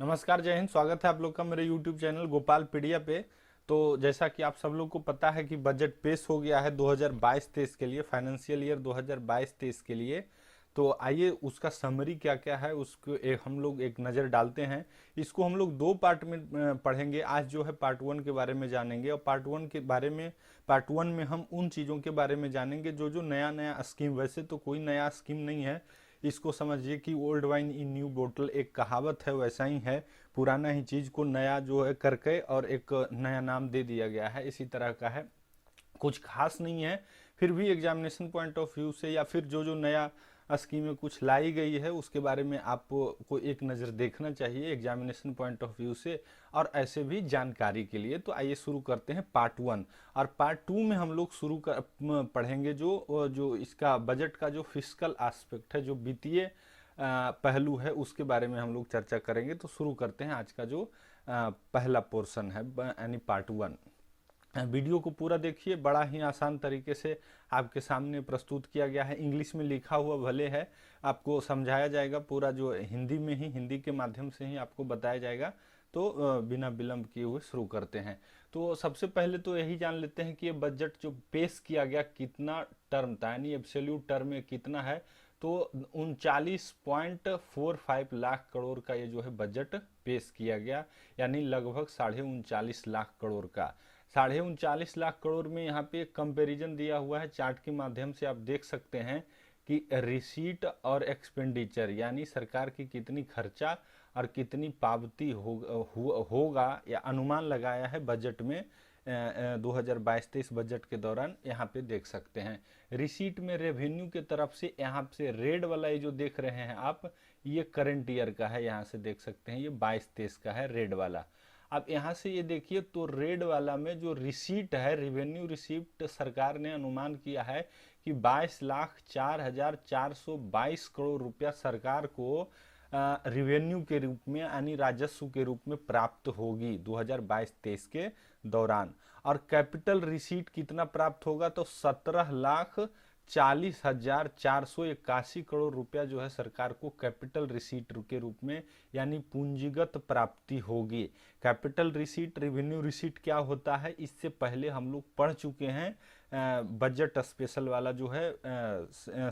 नमस्कार, जय हिंद। स्वागत है आप लोग का मेरे YouTube चैनल गोपाल पीडिया पे। तो जैसा कि आप सब लोग को पता है कि बजट पेश हो गया है 2022-23 के लिए, फाइनेंशियल ईयर 2022-23 के लिए। तो आइए उसका समरी क्या क्या है उसको हम लोग एक नज़र डालते हैं। इसको हम लोग दो पार्ट में पढ़ेंगे। आज जो है पार्ट वन के बारे में जानेंगे, और पार्ट वन में हम उन चीज़ों के बारे में जानेंगे जो जो नया नया स्कीम, वैसे तो कोई नया स्कीम नहीं है। इसको समझिए कि ओल्ड वाइन इन न्यू बोतल, एक कहावत है, वैसा ही है। पुराना ही चीज़ को नया जो है करके और एक नया नाम दे दिया गया है, इसी तरह का है। कुछ खास नहीं है, फिर भी एग्जामिनेशन पॉइंट ऑफ व्यू से या फिर जो जो नया स्कीमें कुछ लाई गई है उसके बारे में आपको एक नज़र देखना चाहिए एग्जामिनेशन पॉइंट ऑफ व्यू से, और ऐसे भी जानकारी के लिए। तो आइए शुरू करते हैं पार्ट वन। और पार्ट टू में हम लोग पढ़ेंगे जो जो इसका बजट का जो फिस्कल एस्पेक्ट है, जो वित्तीय पहलू है, उसके बारे में हम लोग चर्चा करेंगे। तो शुरू करते हैं आज का जो पहला पोर्शन है, यानी पार्ट वन। वीडियो को पूरा देखिए, बड़ा ही आसान तरीके से आपके सामने प्रस्तुत किया गया है। इंग्लिश में लिखा हुआ भले है, आपको समझाया जाएगा पूरा, जो हिंदी में ही, हिंदी के माध्यम से ही आपको बताया जाएगा। तो बिना विलंब किए हुए शुरू करते हैं। तो सबसे पहले तो यही जान लेते हैं कि ये बजट जो पेश किया गया कितना टर्म था, यानी एब्सोल्यूट टर्म में कितना है। तो 39.45 लाख करोड़ का ये जो है बजट पेश किया गया, यानी लगभग 39.5 लाख करोड़ का। 39.5 लाख करोड़ में यहाँ पे एक कंपैरिजन दिया हुआ है, चार्ट के माध्यम से आप देख सकते हैं कि रिसीट और एक्सपेंडिचर, यानी सरकार की कितनी खर्चा और कितनी पावती होगा या अनुमान लगाया है बजट में 2022-23 बजट के दौरान, यहाँ पे देख सकते हैं। रिसीट में रेवेन्यू के तरफ से यहाँ से रेड वाला ये जो देख रहे हैं आप, ये करंट ईयर का है, यहाँ से देख सकते हैं, ये 22-23 का है रेड वाला। अब यहाँ से ये देखिए तो रेड वाला में जो रिसीट है, रिवेन्यू रिसीप्ट, सरकार ने अनुमान किया है कि 22,04,422 करोड़ रुपया सरकार को रिवेन्यू के रूप में, यानी राजस्व के रूप में प्राप्त होगी 2022-23 के दौरान। और कैपिटल रिसीट कितना प्राप्त होगा, तो 17,40,481 करोड़ रुपया जो है सरकार को कैपिटल रिसीट के रूप में, यानी पूंजीगत प्राप्ति होगी। कैपिटल रिसीट, रेवेन्यू रिसीट क्या होता है, इससे पहले हम लोग पढ़ चुके हैं। बजट स्पेशल वाला जो है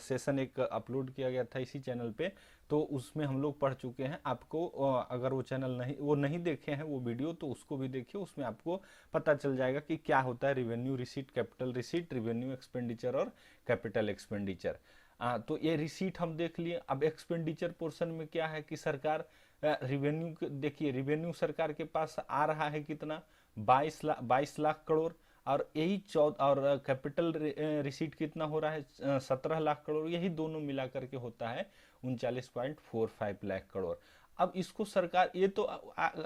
सेशन एक अपलोड किया गया था इसी चैनल पे, तो उसमें हम लोग पढ़ चुके हैं। आपको अगर वो नहीं देखे हैं वो वीडियो, तो उसको भी देखिए, उसमें आपको पता चल जाएगा कि क्या होता है revenue receipt, capital receipt, revenue expenditure और कैपिटल एक्सपेंडिचर। तो ये रिसीट हम देख लिए। अब एक्सपेंडिचर पोर्शन में क्या है कि सरकार रिवेन्यू, देखिए रिवेन्यू सरकार के पास आ रहा है कितना, 22 लाख करोड़, और यही और कैपिटल रिसीट कितना हो रहा है, 17 लाख करोड़। यही दोनों मिला करके होता है 39.45 लाख करोड़। अब इसको सरकार, ये तो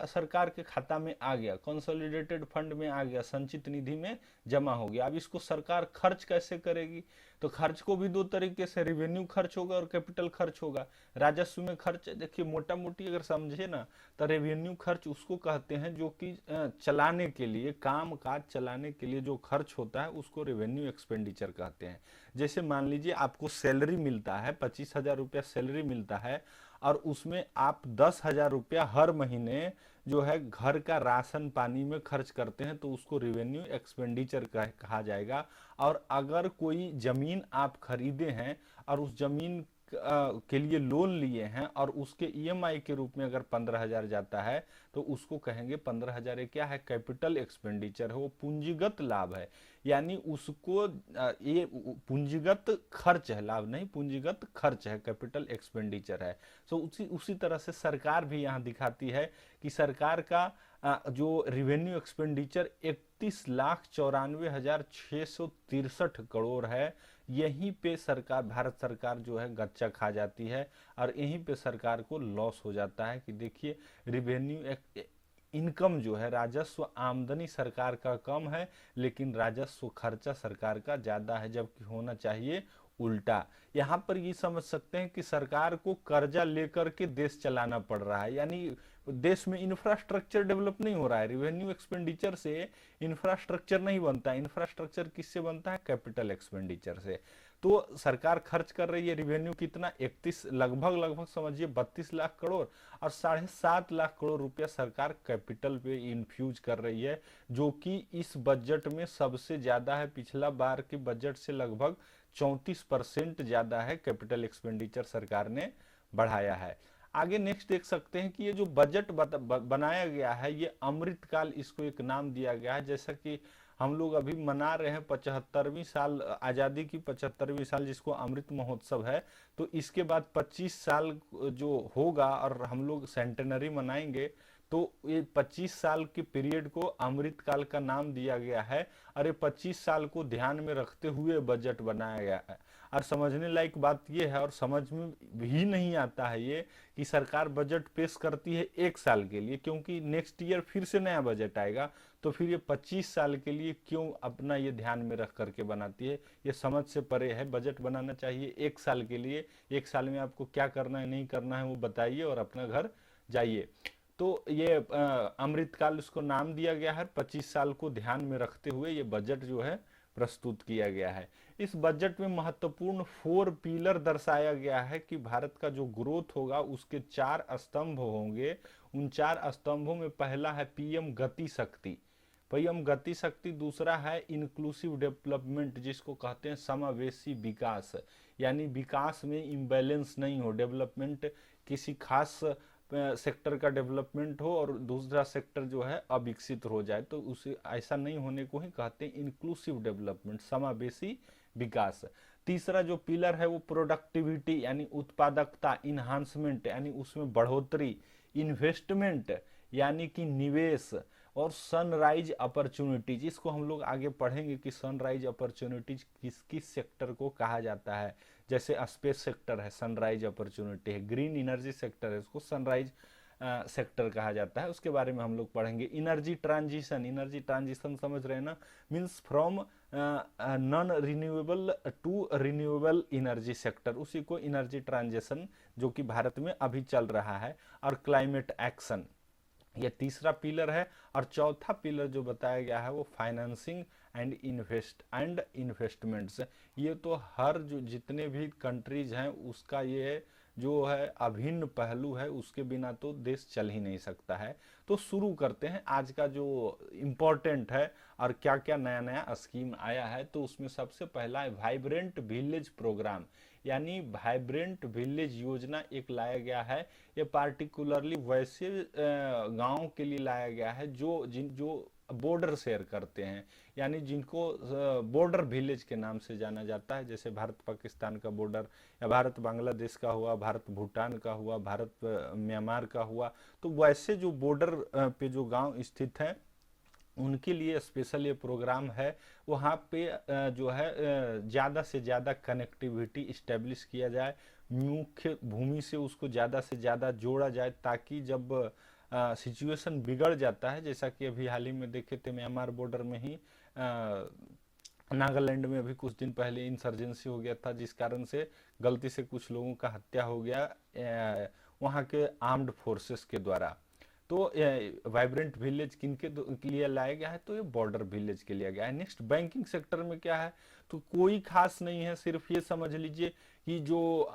सरकार के खाता में आ गया, कंसोलिडेटेड फंड में आ गया, संचित निधि में जमा हो गया। अब इसको सरकार खर्च कैसे करेगी, तो खर्च को भी दो तरीके से, रेवेन्यू खर्च होगा और कैपिटल खर्च होगा। राजस्व में खर्च, देखिए मोटा मोटी अगर समझे ना, तो रेवेन्यू खर्च उसको कहते हैं जो कि चलाने के लिए, काम काज चलाने के लिए जो खर्च होता है उसको रेवेन्यू एक्सपेंडिचर कहते हैं। जैसे मान लीजिए आपको सैलरी मिलता है, 25,000 रुपया सैलरी मिलता है, और उसमें आप 10,000 रुपया हर महीने जो है घर का राशन पानी में खर्च करते हैं, तो उसको रेवेन्यू एक्सपेंडिचर कहा जाएगा। और अगर कोई जमीन आप खरीदे हैं और उस जमीन के लिए लोन लिए हैं, और उसके ईएमआई के रूप में अगर 15,000 जाता है, तो उसको कहेंगे 15,000 क्या है, कैपिटल एक्सपेंडिचर है, वो पूंजीगत लाभ है। यानी उसको ये पूंजीगत खर्च है, लाभ नहीं, पूंजीगत खर्च है, कैपिटल एक्सपेंडिचर है। तो उसी तरह से सरकार भी यहाँ दिखाती है कि सरकार का जो रिवेन्यू एक्सपेंडिचर 31,94,663 करोड़ है। यहीं पे सरकार, भारत सरकार जो है गच्चा खा जाती है, और यहीं पे सरकार को लॉस हो जाता है कि देखिए रिवेन्यू इनकम जो है, राजस्व आमदनी सरकार का कम है, लेकिन राजस्व खर्चा सरकार का ज्यादा है, जबकि होना चाहिए उल्टा। यहाँ पर ये समझ सकते हैं कि सरकार को कर्जा लेकर के देश चलाना पड़ रहा है, यानी देश में इंफ्रास्ट्रक्चर डेवलप नहीं हो रहा है। रिवेन्यू एक्सपेंडिचर से इंफ्रास्ट्रक्चर नहीं बनता, इंफ्रास्ट्रक्चर किससे बनता है, कैपिटल एक्सपेंडिचर से। तो सरकार खर्च कर रही है रिवेन्यू कितना, 31 लगभग समझिए 32 लाख करोड़, और 7.5 लाख करोड़ रुपया सरकार कैपिटल पे इन्फ्यूज कर रही है, जो कि इस बजट में सबसे ज्यादा है। पिछला बार के बजट से लगभग 34% ज्यादा है कैपिटल एक्सपेंडिचर सरकार ने बढ़ाया है। आगे नेक्स्ट देख सकते हैं कि ये जो बजट बनाया गया है, ये अमृतकाल इसको एक नाम दिया गया है। जैसा कि हम लोग अभी मना रहे हैं 75वीं साल आज़ादी की, 75वीं साल जिसको अमृत महोत्सव है, तो इसके बाद 25 साल जो होगा और हम लोग सेंटेनरी मनाएंगे, तो ये 25 साल के पीरियड को अमृतकाल का नाम दिया गया है। और ये 25 साल को ध्यान में रखते हुए बजट बनाया गया है। और समझने लायक बात यह है, और समझ में भी नहीं आता है ये, कि सरकार बजट पेश करती है 1 साल के लिए, क्योंकि नेक्स्ट ईयर फिर से नया बजट आएगा, तो फिर ये 25 साल के लिए क्यों अपना ये ध्यान में रख करके बनाती है, ये समझ से परे है। बजट बनाना चाहिए 1 साल के लिए, 1 साल में आपको क्या करना है नहीं करना है वो बताइए और अपना घर जाइए। तो ये अमृतकाल उसको नाम दिया गया है, 25 साल को ध्यान में रखते हुए ये बजट जो है प्रस्तुत किया गया है। इस बजट में महत्वपूर्ण 4 पिलर दर्शाया गया है कि भारत का जो ग्रोथ होगा उसके 4 स्तंभ होंगे। उन 4 स्तंभों में पहला है पीएम गति शक्ति, दूसरा है इंक्लूसिव डेवलपमेंट, जिसको कहते हैं समावेशी विकास, यानी विकास में इम्बैलेंस नहीं हो, डेवलपमेंट किसी खास सेक्टर का डेवलपमेंट हो और दूसरा सेक्टर जो है अविकसित हो जाए, तो उसे ऐसा नहीं होने को ही कहते हैं इंक्लूसिव डेवलपमेंट, समावेशी विकास। तीसरा जो पिलर है वो प्रोडक्टिविटी यानी उत्पादकता, इन्हांसमेंट यानी उसमें बढ़ोतरी, इन्वेस्टमेंट यानी कि निवेश, और सनराइज अपॉर्चुनिटीज, इसको हम लोग आगे पढ़ेंगे कि सनराइज अपॉर्चुनिटीज किस किस सेक्टर को कहा जाता है। जैसे स्पेस सेक्टर है, सनराइज अपॉर्चुनिटी है, ग्रीन एनर्जी सेक्टर है, उसको सनराइज सेक्टर कहा जाता है, उसके बारे में हम लोग पढ़ेंगे। एनर्जी ट्रांजिशन समझ रहे हैं ना, means from non renewable to renewable energy sector, उसी को एनर्जी ट्रांजिशन जो कि भारत में अभी चल रहा है। और क्लाइमेट एक्शन, ये तीसरा पिलर है। और चौथा पिलर जो बताया गया है वो फाइनेंसिंग एंड इन्वेस्टमेंट्स। ये तो हर जो जितने भी कंट्रीज हैं उसका ये जो है अभिन्न पहलू है, उसके बिना तो देश चल ही नहीं सकता है। तो शुरू करते हैं आज का जो इम्पोर्टेंट है और क्या क्या नया नया स्कीम आया है। तो उसमें सबसे पहला है वाइब्रेंट विलेज प्रोग्राम, यानी वाइब्रेंट विलेज योजना एक लाया गया है। ये पार्टिकुलरली वैसे गांव के लिए लाया गया है जो बॉर्डर शेयर करते हैं, यानी जिनको बॉर्डर विलेज के नाम से जाना जाता है, जैसे भारत पाकिस्तान का बॉर्डर, या भारत बांग्लादेश का हुआ, भारत भूटान का हुआ, भारत म्यांमार का हुआ। तो वैसे जो बॉर्डर पे जो गांव स्थित हैं उनके लिए स्पेशल ये प्रोग्राम है। वहाँ पे जो है ज़्यादा से ज़्यादा कनेक्टिविटी इस्टेब्लिश किया जाए, मुख्य भूमि से उसको ज़्यादा से ज़्यादा जोड़ा जाए, ताकि जब सिचुएशन बिगड़ जाता है, जैसा कि अभी हाल ही में देखे थे म्यांमार बॉर्डर में ही नागालैंड में अभी कुछ दिन पहले इंसर्जेंसी हो गया था, जिस कारण से गलती से कुछ लोगों का हत्या हो गया वहाँ के आर्म्ड फोर्सेस के द्वारा। तो वाइब्रेंट विलेज किनके लिए लाया गया है, तो ये बॉर्डर विलेज के लिए गया है। नेक्स्ट बैंकिंग सेक्टर में क्या है, तो कोई खास नहीं है, सिर्फ ये समझ लीजिए कि जो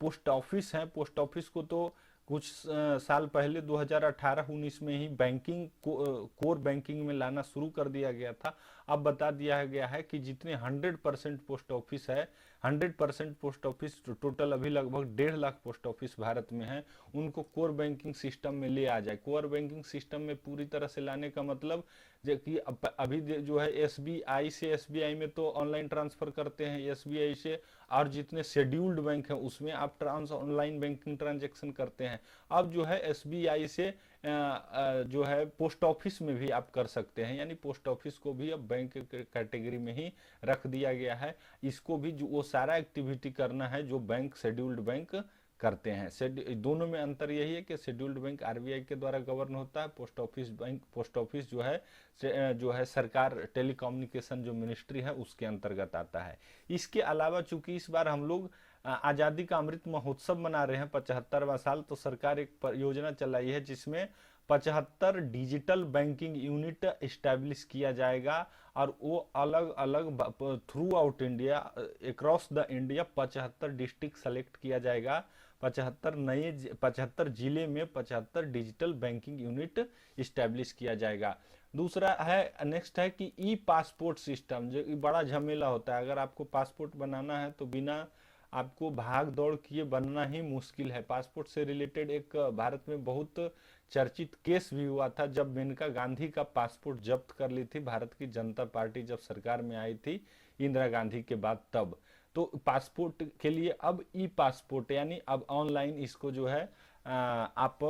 पोस्ट ऑफिस है, पोस्ट ऑफिस को तो कुछ साल पहले 2018-19 में ही बैंकिंग कोर बैंकिंग में लाना शुरू कर दिया गया था। अब बता दिया गया है कि जितने 100% पोस्ट ऑफिस है, 100% पोस्ट ऑफिस टोटल अभी लगभग 1.5 लाख पोस्ट ऑफिस भारत में है, उनको कोर बैंकिंग सिस्टम में ले आ जाए। कोर बैंकिंग सिस्टम में पूरी तरह से लाने का मतलब कि अभी जो है एसबीआई से, एसबीआई में तो ऑनलाइन ट्रांसफर करते हैं एसबीआई से, और जितने शेड्यूल्ड बैंक हैं उसमें आप ऑनलाइन बैंकिंग ट्रांजेक्शन करते हैं। अब जो है एसबीआई से जो है पोस्ट ऑफिस में भी आप कर सकते हैं, यानी पोस्ट ऑफिस को भी अब बैंक कैटेगरी में ही रख दिया गया है। इसको भी जो वो सारा एक्टिविटी करना है जो बैंक शेड्यूल्ड बैंक करते हैं। दोनों में अंतर यही है कि शेड्यूल्ड बैंक आरबीआई के द्वारा गवर्न होता है, पोस्ट ऑफिस जो है सरकार टेलीकम्युनिकेशन जो मिनिस्ट्री है उसके अंतर्गत आता है। इसके अलावा चूंकि इस बार हम लोग आज़ादी का अमृत महोत्सव मना रहे हैं 75वां साल, तो सरकार एक योजना चलाई है जिसमें 75 डिजिटल बैंकिंग यूनिट इस्टेब्लिश किया जाएगा, और वो अलग अलग through out India, across the India 75 district select किया जाएगा। 75 जिले में 75 डिजिटल बैंकिंग यूनिट इस्टेब्लिश किया जाएगा। दूसरा है, नेक्स्ट है कि ई पासपोर्ट सिस्टम, जो बड़ा झमेला होता है। अगर आपको पासपोर्ट बनाना है तो बिना आपको भाग दौड़ किए बनना ही मुश्किल है। पासपोर्ट से रिलेटेड एक भारत में बहुत चर्चित केस भी हुआ था, जब मेनका गांधी का पासपोर्ट जब्त कर ली थी भारत की जनता पार्टी, जब सरकार में आई थी इंदिरा गांधी के बाद तब। तो पासपोर्ट के लिए अब ई पासपोर्ट, यानी अब ऑनलाइन इसको जो है आप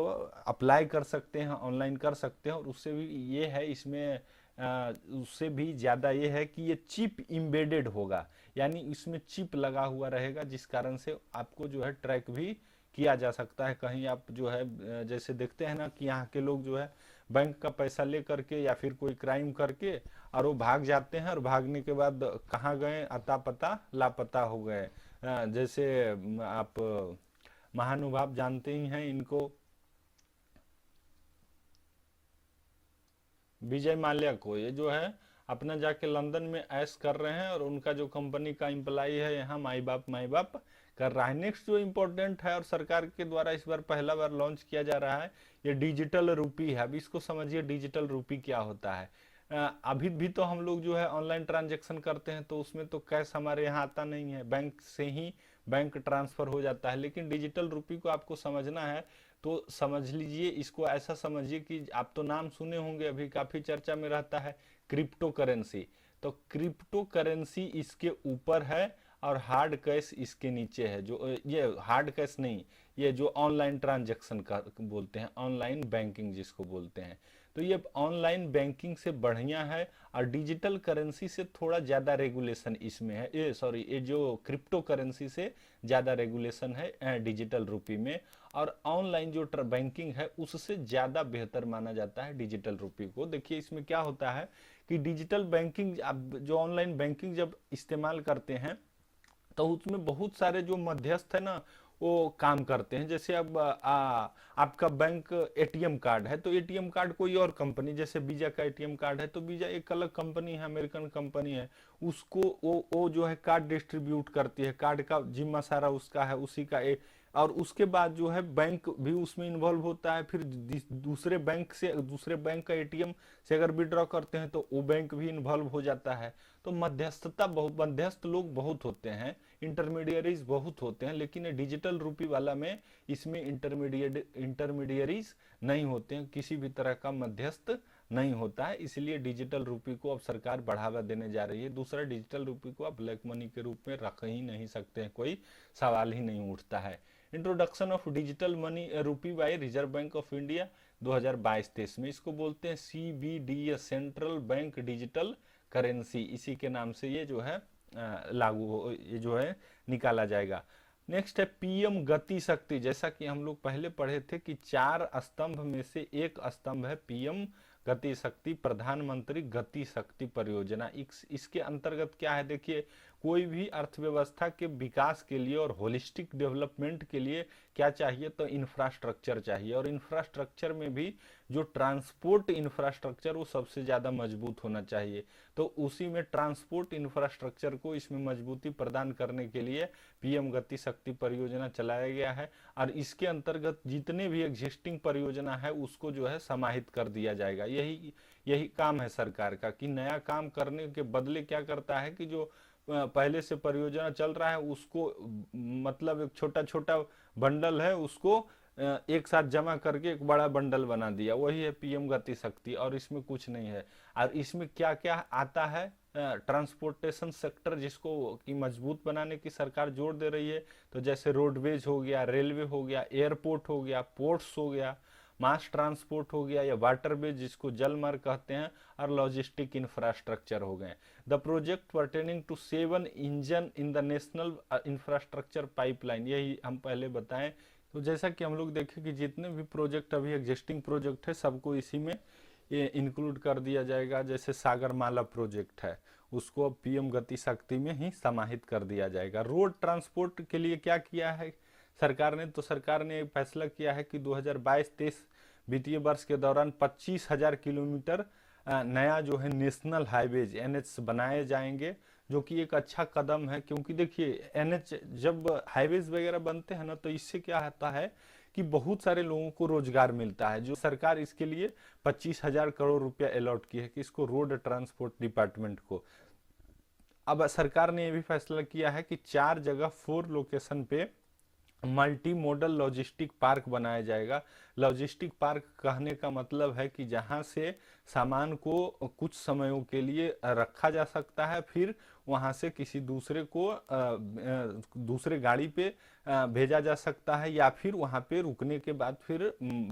अप्लाई कर सकते हैं, ऑनलाइन कर सकते हैं। और उससे भी ये है इसमें उससे भी ज़्यादा ये है कि ये चिप इम्बेडेड होगा, यानी इसमें चिप लगा हुआ रहेगा, जिस कारण से आपको जो है ट्रैक भी किया जा सकता है। कहीं आप जो है जैसे देखते हैं ना कि यहाँ के लोग जो है बैंक का पैसा ले करके या फिर कोई क्राइम करके और वो भाग जाते हैं, और भागने के बाद कहाँ गए अता पता लापता हो गए। जैसे आप महानुभाव जानते ही हैं इनको, विजय माल्या को। ये जो है अपना जाके लंदन में ऐश कर रहे हैं, और उनका जो कंपनी का एम्प्लाई है यहाँ माई बाप कर रहा है। नेक्स्ट जो इम्पोर्टेंट है और सरकार के द्वारा इस बार पहला बार लॉन्च किया जा रहा है, ये डिजिटल रूपी है। अब इसको समझिए डिजिटल रूपी क्या होता है। अभी भी तो हम लोग जो है ऑनलाइन ट्रांजेक्शन करते हैं, तो उसमें तो कैश हमारे यहाँ आता नहीं है, बैंक से ही बैंक ट्रांसफर हो जाता है। लेकिन डिजिटल रूपी को आपको समझना है तो समझ लीजिए, इसको ऐसा समझिए कि आप तो नाम सुने होंगे, अभी काफी चर्चा में रहता है क्रिप्टो करेंसी। तो क्रिप्टो करेंसी इसके ऊपर है और हार्ड कैश इसके नीचे है। जो ये हार्ड कैश नहीं, ये जो ऑनलाइन ट्रांजैक्शन का बोलते हैं, ऑनलाइन बैंकिंग जिसको बोलते हैं। तो ये ऑनलाइन बैंकिंग से बढ़िया है, और डिजिटल करेंसी से थोड़ा ज़्यादा रेगुलेशन इसमें है, ये सॉरी ये जो क्रिप्टो करेंसी से ज़्यादा रेगुलेशन है डिजिटल रूपी में। और ऑनलाइन जो बैंकिंग है उससे ज़्यादा बेहतर माना जाता है डिजिटल रूपी को। देखिए इसमें क्या होता है कि डिजिटल बैंकिंग, अब जो ऑनलाइन बैंकिंग जब इस्तेमाल करते हैं तो उसमें बहुत सारे जो मध्यस्थ है ना वो काम करते हैं। जैसे अब आपका बैंक एटीएम कार्ड है, तो एटीएम कार्ड कोई और कंपनी, जैसे वीजा का एटीएम कार्ड है तो वीजा एक अलग कंपनी है, अमेरिकन कंपनी है, उसको वो जो है कार्ड डिस्ट्रीब्यूट करती है, कार्ड का जिम्मा सारा उसका है, उसी का और उसके बाद जो है बैंक भी उसमें इन्वॉल्व होता है। फिर दूसरे बैंक से, दूसरे बैंक का एटीएम से अगर विड्रॉ करते हैं तो वो बैंक भी इन्वॉल्व हो जाता है। तो मध्यस्थता बहुत, मध्यस्थ लोग बहुत होते हैं, इंटरमीडियरीज बहुत होते हैं। लेकिन ये डिजिटल रूपी वाला में इसमें इंटरमीडियरीज नहीं होते हैं, किसी भी तरह का मध्यस्थ नहीं होता है। इसलिए डिजिटल रूपी को अब सरकार बढ़ावा देने जा रही है। दूसरा, डिजिटल रूपी को आप ब्लैक मनी के रूप में रख ही नहीं सकते हैं, कोई सवाल ही नहीं उठता है। Introduction of digital money rupee by Reserve Bank of India 2022-23 में, इसको बोलते हैं CBDS, central bank digital currency. इसी के नाम से ये जो है लागू, ये जो है निकाला जाएगा। नेक्स्ट है पीएम गति शक्ति। जैसा कि हम लोग पहले पढ़े थे कि 4 स्तंभ में से एक स्तंभ है पीएम गति शक्ति, प्रधानमंत्री गति शक्ति परियोजना। इसके अंतर्गत क्या है, देखिए कोई भी अर्थव्यवस्था के विकास के लिए और होलिस्टिक डेवलपमेंट के लिए क्या चाहिए, तो इंफ्रास्ट्रक्चर चाहिए। और इंफ्रास्ट्रक्चर में भी जो ट्रांसपोर्ट इंफ्रास्ट्रक्चर वो सबसे ज़्यादा मजबूत होना चाहिए। तो उसी में ट्रांसपोर्ट इंफ्रास्ट्रक्चर को इसमें मजबूती प्रदान करने के लिए पीएम गति शक्ति परियोजना चलाया गया है। और इसके अंतर्गत जितने भी एग्जिस्टिंग परियोजना है उसको जो है समाहित कर दिया जाएगा। यही काम है सरकार का, कि नया काम करने के बदले क्या करता है कि जो पहले से परियोजना चल रहा है उसको, मतलब एक छोटा छोटा बंडल है उसको एक साथ जमा करके एक बड़ा बंडल बना दिया, वही है पीएम गति शक्ति। और इसमें कुछ नहीं है। और इसमें क्या क्या आता है, ट्रांसपोर्टेशन सेक्टर जिसको की मजबूत बनाने की सरकार जोर दे रही है। तो जैसे रोडवेज हो गया, रेलवे हो गया, एयरपोर्ट हो गया, पोर्ट्स हो गया, मास ट्रांसपोर्ट हो गया, या वाटरवे जिसको जल मार्ग कहते हैं, और लॉजिस्टिक इंफ्रास्ट्रक्चर हो गए। The project pertaining to 7 engine in the national infrastructure pipeline, यही हम पहले बताएं। तो जैसा कि हम लोग देखें कि जितने भी प्रोजेक्ट अभी एग्जिस्टिंग प्रोजेक्ट है सबको इसी में इंक्लूड कर दिया जाएगा। जैसे सागरमाला प्रोजेक्ट है उसको अब पीएम गति शक्ति में ही समाहित कर दिया जाएगा। रोड ट्रांसपोर्ट के लिए क्या किया है सरकार ने, तो सरकार ने फैसला किया है कि 2022-23 वित्तीय वर्ष के दौरान 25,000 किलोमीटर नया जो है नेशनल हाईवेज एनएच बनाए जाएंगे, जो कि एक अच्छा कदम है। क्योंकि देखिए एनएच जब हाईवेज वगैरह बनते हैं ना, तो इससे क्या होता है कि बहुत सारे लोगों को रोजगार मिलता है। जो सरकार इसके लिए 25,000 करोड़ रुपया अलॉट की है कि इसको रोड ट्रांसपोर्ट डिपार्टमेंट को। अब सरकार ने यह भी फैसला किया है कि 4 जगह 4 लोकेशन पे मल्टी मॉडल लॉजिस्टिक पार्क बनाया जाएगा। लॉजिस्टिक पार्क कहने का मतलब है कि जहां से सामान को कुछ समयों के लिए रखा जा सकता है, फिर वहां से किसी दूसरे को दूसरे गाड़ी पे भेजा जा सकता है, या फिर वहां पे रुकने के बाद फिर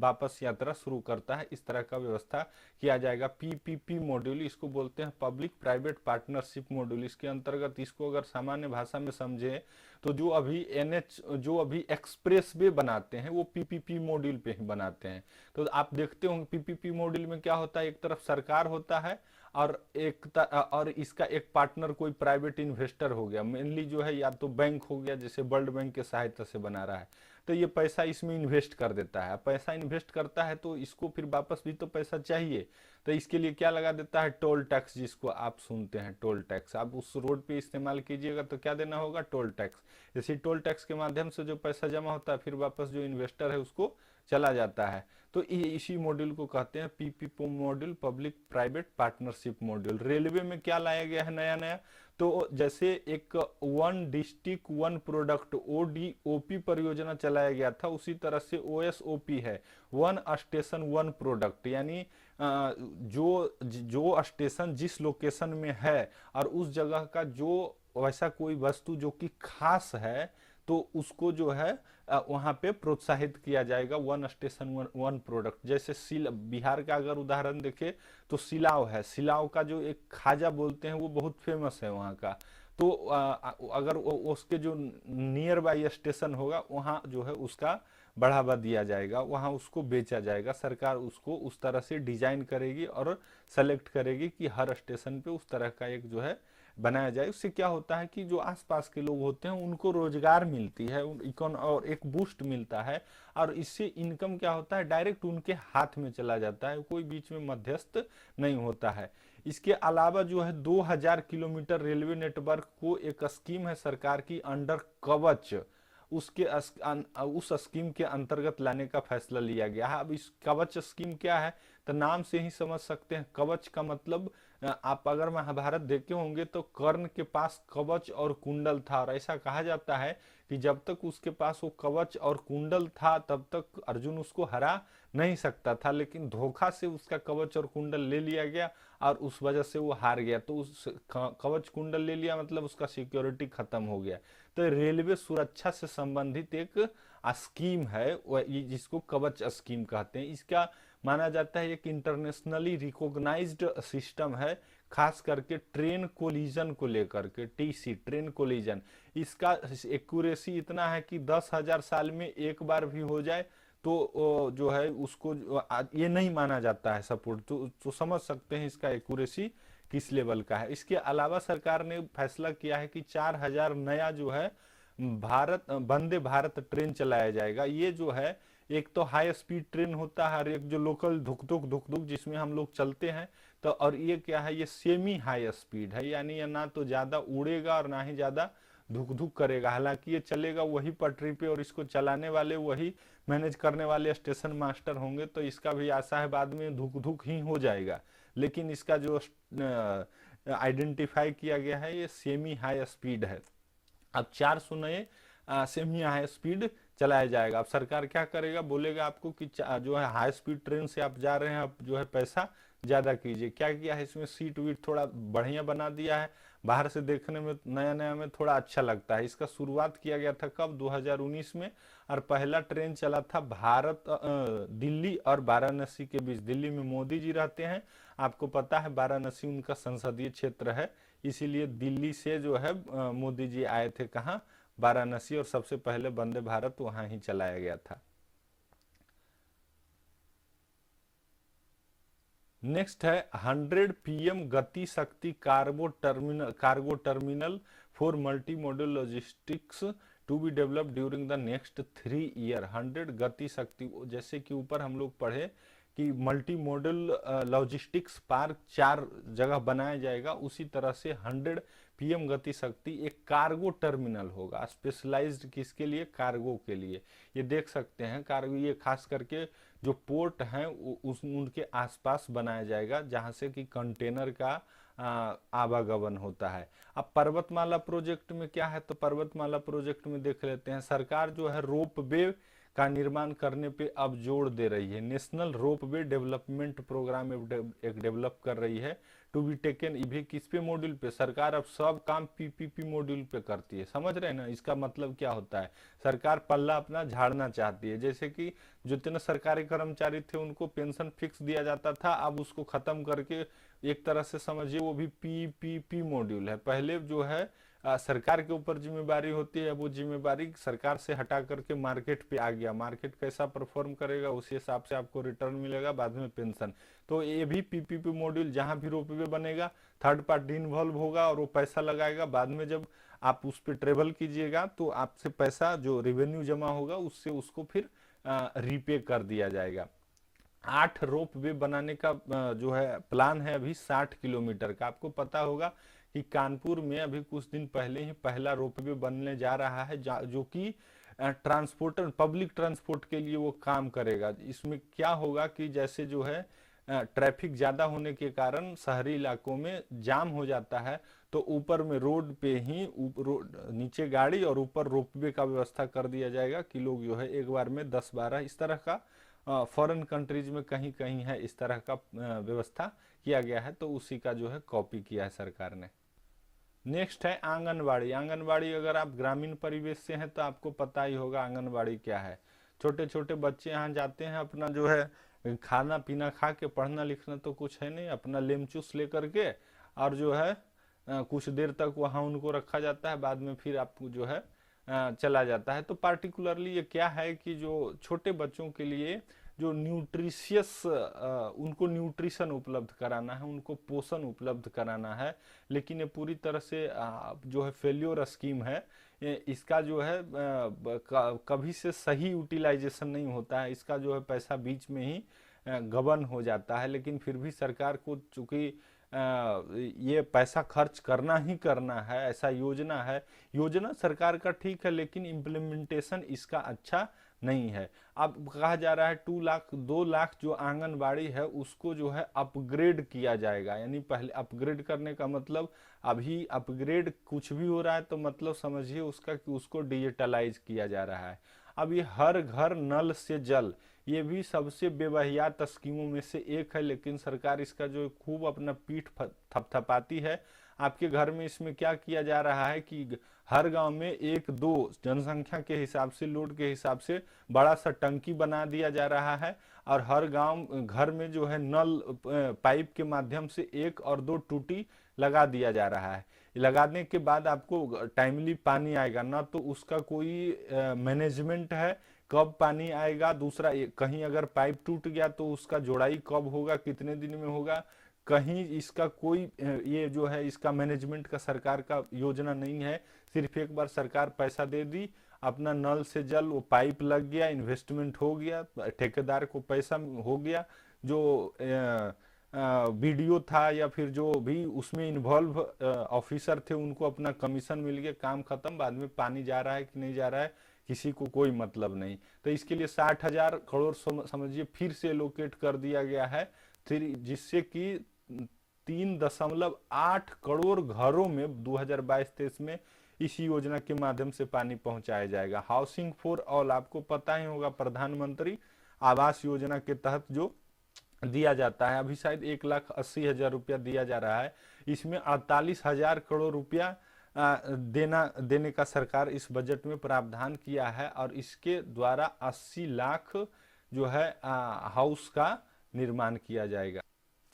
वापस यात्रा शुरू करता है। इस तरह का व्यवस्था किया जाएगा। पीपीपी मॉड्यूल इसको बोलते हैं, पब्लिक प्राइवेट पार्टनरशिप मॉड्यूल। इसके अंतर्गत इसको अगर सामान्य भाषा में समझे तो जो अभी एक्सप्रेस वे बनाते हैं वो पीपीपी मॉड्यूल पे ही बनाते हैं। तो आप देखते होंगे पीपीपी मॉड्यूल में क्या होता है, एक तरफ सरकार होता है और इसका एक पार्टनर कोई प्राइवेट इन्वेस्टर हो गया, मेनली जो है या तो बैंक हो गया, जैसे वर्ल्ड बैंक के सहायता से बना रहा है, तो ये पैसा इसमें इन्वेस्ट कर देता है। पैसा इन्वेस्ट करता है तो इसको फिर वापस भी तो पैसा चाहिए, तो इसके लिए क्या लगा देता है, टोल टैक्स, जिसको आप सुनते हैं टोल टैक्स। आप उस रोड पे इस्तेमाल कीजिएगा तो क्या देना होगा, टोल टैक्स। इसी टोल टैक्स के माध्यम से जो पैसा जमा होता है फिर वापस जो इन्वेस्टर है उसको चला जाता है। तो इसी मॉड्यूल को कहते हैं PPP module, public private partnership module. Railway में क्या लाया गया है नया नया, तो जैसे एक one district one product ODOP परियोजना चलाया गया था, उसी तरह से ओएसओपी है, वन स्टेशन वन प्रोडक्ट। यानी जो स्टेशन जिस लोकेशन में है और उस जगह का जो वैसा कोई वस्तु जो कि खास है, तो उसको जो है वहां पे प्रोत्साहित किया जाएगा। One station one product. जैसे बिहार का अगर उदाहरण देखें तो सिलाव है, सिलाव का जो एक खाजा बोलते हैं वो बहुत फेमस है वहाँ का। तो अगर उसके जो नियर बाई स्टेशन होगा वहाँ जो है उसका बढ़ावा दिया जाएगा, वहाँ उसको बेचा जाएगा। सरकार उसको उस तरह से डिजाइन करेगी और सेलेक्ट करेगी कि हर स्टेशन पे उस तरह का एक जो है बनाया जाए। उससे क्या होता है कि जो आसपास के लोग होते हैं उनको रोजगार मिलती है, और एक बूस्ट मिलता है, और इससे इनकम क्या होता है, डायरेक्ट उनके हाथ में चला जाता है, कोई बीच में मध्यस्थ नहीं होता है। इसके अलावा जो है 2000 किलोमीटर रेलवे नेटवर्क को एक स्कीम है सरकार की, अंडर कवच, उस स्कीम के अंतर्गत लाने का फैसला लिया गया है। अब इस कवच स्कीम क्या है, तो नाम से ही समझ सकते हैं। कवच का मतलब, आप अगर महाभारत देखे होंगे तो कर्ण के पास कवच और कुंडल था, और ऐसा कहा जाता है कि जब तक उसके पास वो कवच और कुंडल था तब तक अर्जुन उसको हरा नहीं सकता था, लेकिन धोखा से उसका कवच और कुंडल ले लिया गया और उस वजह से वो हार गया। तो उस कवच कुंडल ले लिया मतलब उसका सिक्योरिटी खत्म हो गया। तो रेलवे सुरक्षा से संबंधित एक स्कीम है जिसको कवच स्कीम कहते हैं। इसका माना जाता है एक इंटरनेशनली रिकॉग्नाइज्ड सिस्टम है, खास करके ट्रेन कोलिजन को लेकर के, टीसी ट्रेन कोलिजन। इसका एक्यूरेसी इतना है कि 10,000 साल में एक बार भी हो जाए तो जो है उसको ये नहीं माना जाता है सपोर्ट। तो समझ सकते हैं इसका एक्यूरेसी किस लेवल का है। इसके अलावा सरकार ने फैसला किया है कि 4,000 नया जो है वंदे भारत ट्रेन चलाया जाएगा। ये जो है एक तो हाई स्पीड ट्रेन होता है और एक जो लोकल धुक धुक जिसमें हम लोग चलते हैं, तो और ये क्या है, ये सेमी हाई स्पीड है, यानी ये ना तो ज्यादा उड़ेगा और ना ही ज्यादा धुक धुक करेगा। हालांकि ये चलेगा वही पटरी पे और इसको चलाने वाले वही मैनेज करने वाले स्टेशन मास्टर होंगे, तो इसका भी आशा है बाद में धुक धुक ही हो जाएगा। लेकिन इसका जो आइडेंटिफाई किया गया है ये सेमी हाई स्पीड है। अब 400 नए सेमी हाई स्पीड चलाया जाएगा। अब सरकार क्या करेगा, बोलेगा आपको कि जो है हाई स्पीड ट्रेन से आप जा रहे हैं, आप जो है पैसा ज्यादा कीजिए। क्या किया है, इसमें सीट वीट थोड़ा बढ़िया बना दिया है, बाहर से देखने में नया नया में थोड़ा अच्छा लगता है। इसका शुरुआत किया गया था कब, 2019 में, और पहला ट्रेन चला था दिल्ली और वाराणसी के बीच। दिल्ली में मोदी जी रहते हैं, आपको पता है वाराणसी उनका संसदीय क्षेत्र है, इसीलिए दिल्ली से जो है मोदी जी आए थे कहाँ, वाराणसी, और सबसे पहले वंदे भारत वहां ही चलाया गया था। नेक्स्ट है 100 PM Gati Shakti cargo terminal for multi modal logistics to be develop during the next 3 year. 100 Gati शक्ति, जैसे कि ऊपर हम लोग पढ़े कि मल्टी मॉडल लॉजिस्टिक्स पार्क 4 जगह बनाया जाएगा, उसी तरह से 100 पीएम गति शक्ति एक कार्गो टर्मिनल होगा, स्पेशलाइज्ड किसके लिए, कार्गो के लिए। ये देख सकते हैं कार्गो, ये खास करके जो पोर्ट हैं उनके आसपास बनाया जाएगा, जहां से कि कंटेनर का आवागमन होता है। अब पर्वतमाला प्रोजेक्ट में क्या है, तो पर्वतमाला प्रोजेक्ट में देख लेते हैं, सरकार जो है रोप वे का निर्माण करने पे अब जोर दे रही है। नेशनल रोप वे डेवलपमेंट प्रोग्राम एक डेवलप कर रही है, टू बी टेकन। ये किस पे मॉड्यूल पे, सरकार अब सब काम पीपीपी मॉड्यूल पे करती है, समझ रहे हैं ना। इसका मतलब क्या होता है, सरकार पल्ला अपना झाड़ना चाहती है। जैसे कि जितने सरकारी कर्मचारी थे उनको पेंशन फिक्स दिया जाता था, अब उसको खत्म करके एक तरह से समझिए वो भी पीपीपी मॉड्यूल है। पहले जो है सरकार के ऊपर जिम्मेदारी होती है, वो जिम्मेदारी सरकार से हटा करके मार्केट पे आ गया। मार्केट कैसा परफॉर्म करेगा उसी हिसाब से आपको रिटर्न मिलेगा, बाद में पेंशन। तो ये भी पीपीपी मॉड्यूल, जहां भी रोपवे बनेगा थर्ड पार्टी इन्वॉल्व होगा और वो पैसा लगाएगा, बाद में जब आप उस पर ट्रेवल कीजिएगा तो आपसे पैसा जो रेवेन्यू जमा होगा उससे उसको फिर रीपे कर दिया जाएगा। 8 रोप वे बनाने का जो है प्लान है अभी 60 किलोमीटर का। आपको पता होगा कि कानपुर में अभी कुछ दिन पहले ही पहला रोप वे बनने जा रहा है, जो कि ट्रांसपोर्टर पब्लिक ट्रांसपोर्ट के लिए वो काम करेगा। इसमें क्या होगा कि जैसे जो है ट्रैफिक ज्यादा होने के कारण शहरी इलाकों में जाम हो जाता है, तो ऊपर में रोड पे ही नीचे गाड़ी और ऊपर रोपवे का व्यवस्था कर दिया जाएगा कि लोग जो है एक बार में 10-12 इस तरह का, फॉरेन कंट्रीज में कहीं कहीं है इस तरह का व्यवस्था किया गया है, तो उसी का जो है कॉपी किया है सरकार ने। नेक्स्ट है आंगनबाड़ी। आंगनबाड़ी, अगर आप ग्रामीण परिवेश से हैं तो आपको पता ही होगा आंगनबाड़ी क्या है। छोटे छोटे बच्चे यहाँ जाते हैं, अपना जो है खाना पीना खा के, पढ़ना लिखना तो कुछ है नहीं, अपना लेमचूस लेकर के और जो है कुछ देर तक वहाँ उनको रखा जाता है, बाद में फिर आपको जो है चला जाता है। तो पार्टिकुलरली ये क्या है कि जो छोटे बच्चों के लिए जो न्यूट्रिशियस, उनको न्यूट्रिशन उपलब्ध कराना है, उनको पोषण उपलब्ध कराना है, लेकिन ये पूरी तरह से जो है फेल्योर स्कीम है। इसका जो है कभी से सही यूटिलाइजेशन नहीं होता है, इसका जो है पैसा बीच में ही गबन हो जाता है। लेकिन फिर भी सरकार को चूंकि ये पैसा खर्च करना ही करना है, ऐसा योजना है, योजना सरकार का ठीक है, लेकिन इम्प्लीमेंटेशन इसका अच्छा नहीं है। अब कहा जा रहा है 2 लाख जो आंगनबाड़ी है उसको जो है अपग्रेड किया जाएगा। यानी पहले अपग्रेड करने का मतलब, अभी अपग्रेड कुछ भी हो रहा है तो मतलब समझिए उसका कि उसको डिजिटलाइज किया जा रहा है। अब ये हर घर नल से जल, ये भी सबसे बेवहियात स्कीमों में से एक है, लेकिन सरकार इसका जो खूब अपना पीठ थपथपाती है। आपके घर में इसमें क्या किया जा रहा है कि हर गांव में 1-2 जनसंख्या के हिसाब से, लोड के हिसाब से बड़ा सा टंकी बना दिया जा रहा है, और हर गांव घर में जो है नल पाइप के माध्यम से 1 और 2 टूटी लगा दिया जा रहा है। लगाने के बाद आपको टाइमली पानी आएगा ना, तो उसका कोई मैनेजमेंट है कब पानी आएगा। दूसरा, कहीं अगर पाइप टूट गया तो उसका जोड़ाई कब होगा, कितने दिन में होगा, कहीं इसका कोई ये जो है इसका मैनेजमेंट का सरकार का योजना नहीं है। सिर्फ एक बार सरकार पैसा दे दी, अपना नल से जल वो पाइप लग गया, इन्वेस्टमेंट हो गया, ठेकेदार को पैसा हो गया, जो वीडियो था या फिर जो भी उसमें इन्वॉल्व ऑफिसर थे उनको अपना कमीशन मिल गया, काम खत्म। बाद में पानी जा रहा है कि नहीं जा रहा है किसी को कोई मतलब नहीं। तो इसके लिए 60,000 करोड़ समझिए फिर से एलोकेट कर दिया गया है, फिर जिससे कि 3.8 करोड़ घरों में 2022-23 में इस योजना के माध्यम से पानी पहुंचाया जाएगा। हाउसिंग फॉर ऑल, आपको पता ही होगा प्रधानमंत्री आवास योजना के तहत जो दिया जाता है, अभी शायद 1,80,000 रुपया दिया जा रहा है। इसमें 48,000 करोड़ रुपया देने का सरकार इस बजट में प्रावधान किया है, और इसके द्वारा 80 लाख जो है हाउस का निर्माण किया जाएगा।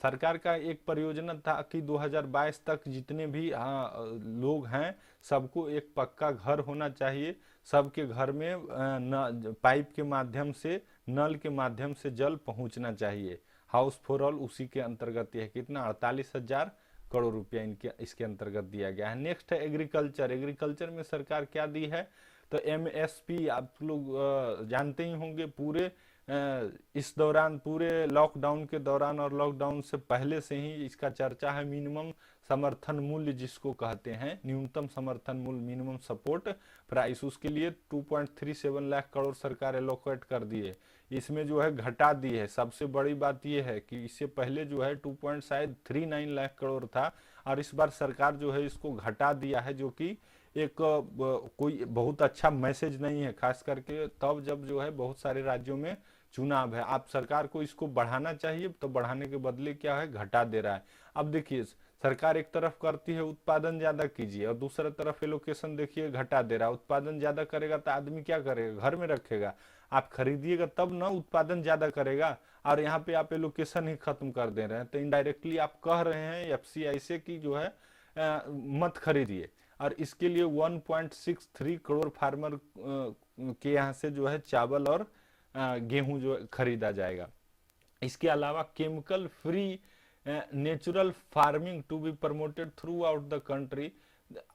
सरकार का एक परियोजना था कि 2022 तक जितने भी लोग हैं सबको एक पक्का घर होना चाहिए, सबके घर में पाइप के माध्यम से, नल के माध्यम से जल पहुंचना चाहिए। हाउस फॉर ऑल उसी के अंतर्गत है। कितना, 48,000 करोड़ रुपया इसके अंतर्गत दिया गया है। नेक्स्ट है एग्रीकल्चर। एग्रीकल्चर में सरकार क्या दी है, तो एमएसपी आप लोग जानते ही होंगे, पूरे इस दौरान, पूरे लॉकडाउन के दौरान और लॉकडाउन से पहले से ही इसका चर्चा है। मिनिमम समर्थन मूल्य जिसको कहते हैं, न्यूनतम समर्थन मूल्य, मिनिमम सपोर्ट प्राइस, उसके लिए 2.37 लाख करोड़ सरकार एलोकेट कर दी है। इसमें जो है घटा दी है। सबसे बड़ी बात यह है कि इससे पहले जो है 2.39 लाख करोड़ था, और इस बार सरकार जो है इसको घटा दिया है, जो कि एक कोई बहुत अच्छा मैसेज नहीं है, खास करके तब जब जो है बहुत सारे राज्यों में चुनाव है। आप सरकार को इसको बढ़ाना चाहिए, तो बढ़ाने के बदले क्या है, घटा दे रहा है। अब देखिए, सरकार एक तरफ करती है उत्पादन ज्यादा कीजिए, और दूसरा तरफ एलोकेशन देखिए घटा दे रहा है। उत्पादन ज्यादा करेगा तो आदमी क्या करेगा, घर में रखेगा। आप खरीदिएगा तब ना उत्पादन ज्यादा करेगा, और यहाँ पे आप एलोकेशन ही खत्म कर दे रहे हैं। तो इनडायरेक्टली आप कह रहे हैं एफसीआई से कि जो है मत खरीदिए। और इसके लिए 1.63 करोड़ फार्मर के यहाँ से जो है चावल और गेहूं जो खरीदा जाएगा। इसके अलावा chemical free natural farming to be promoted throughout the country.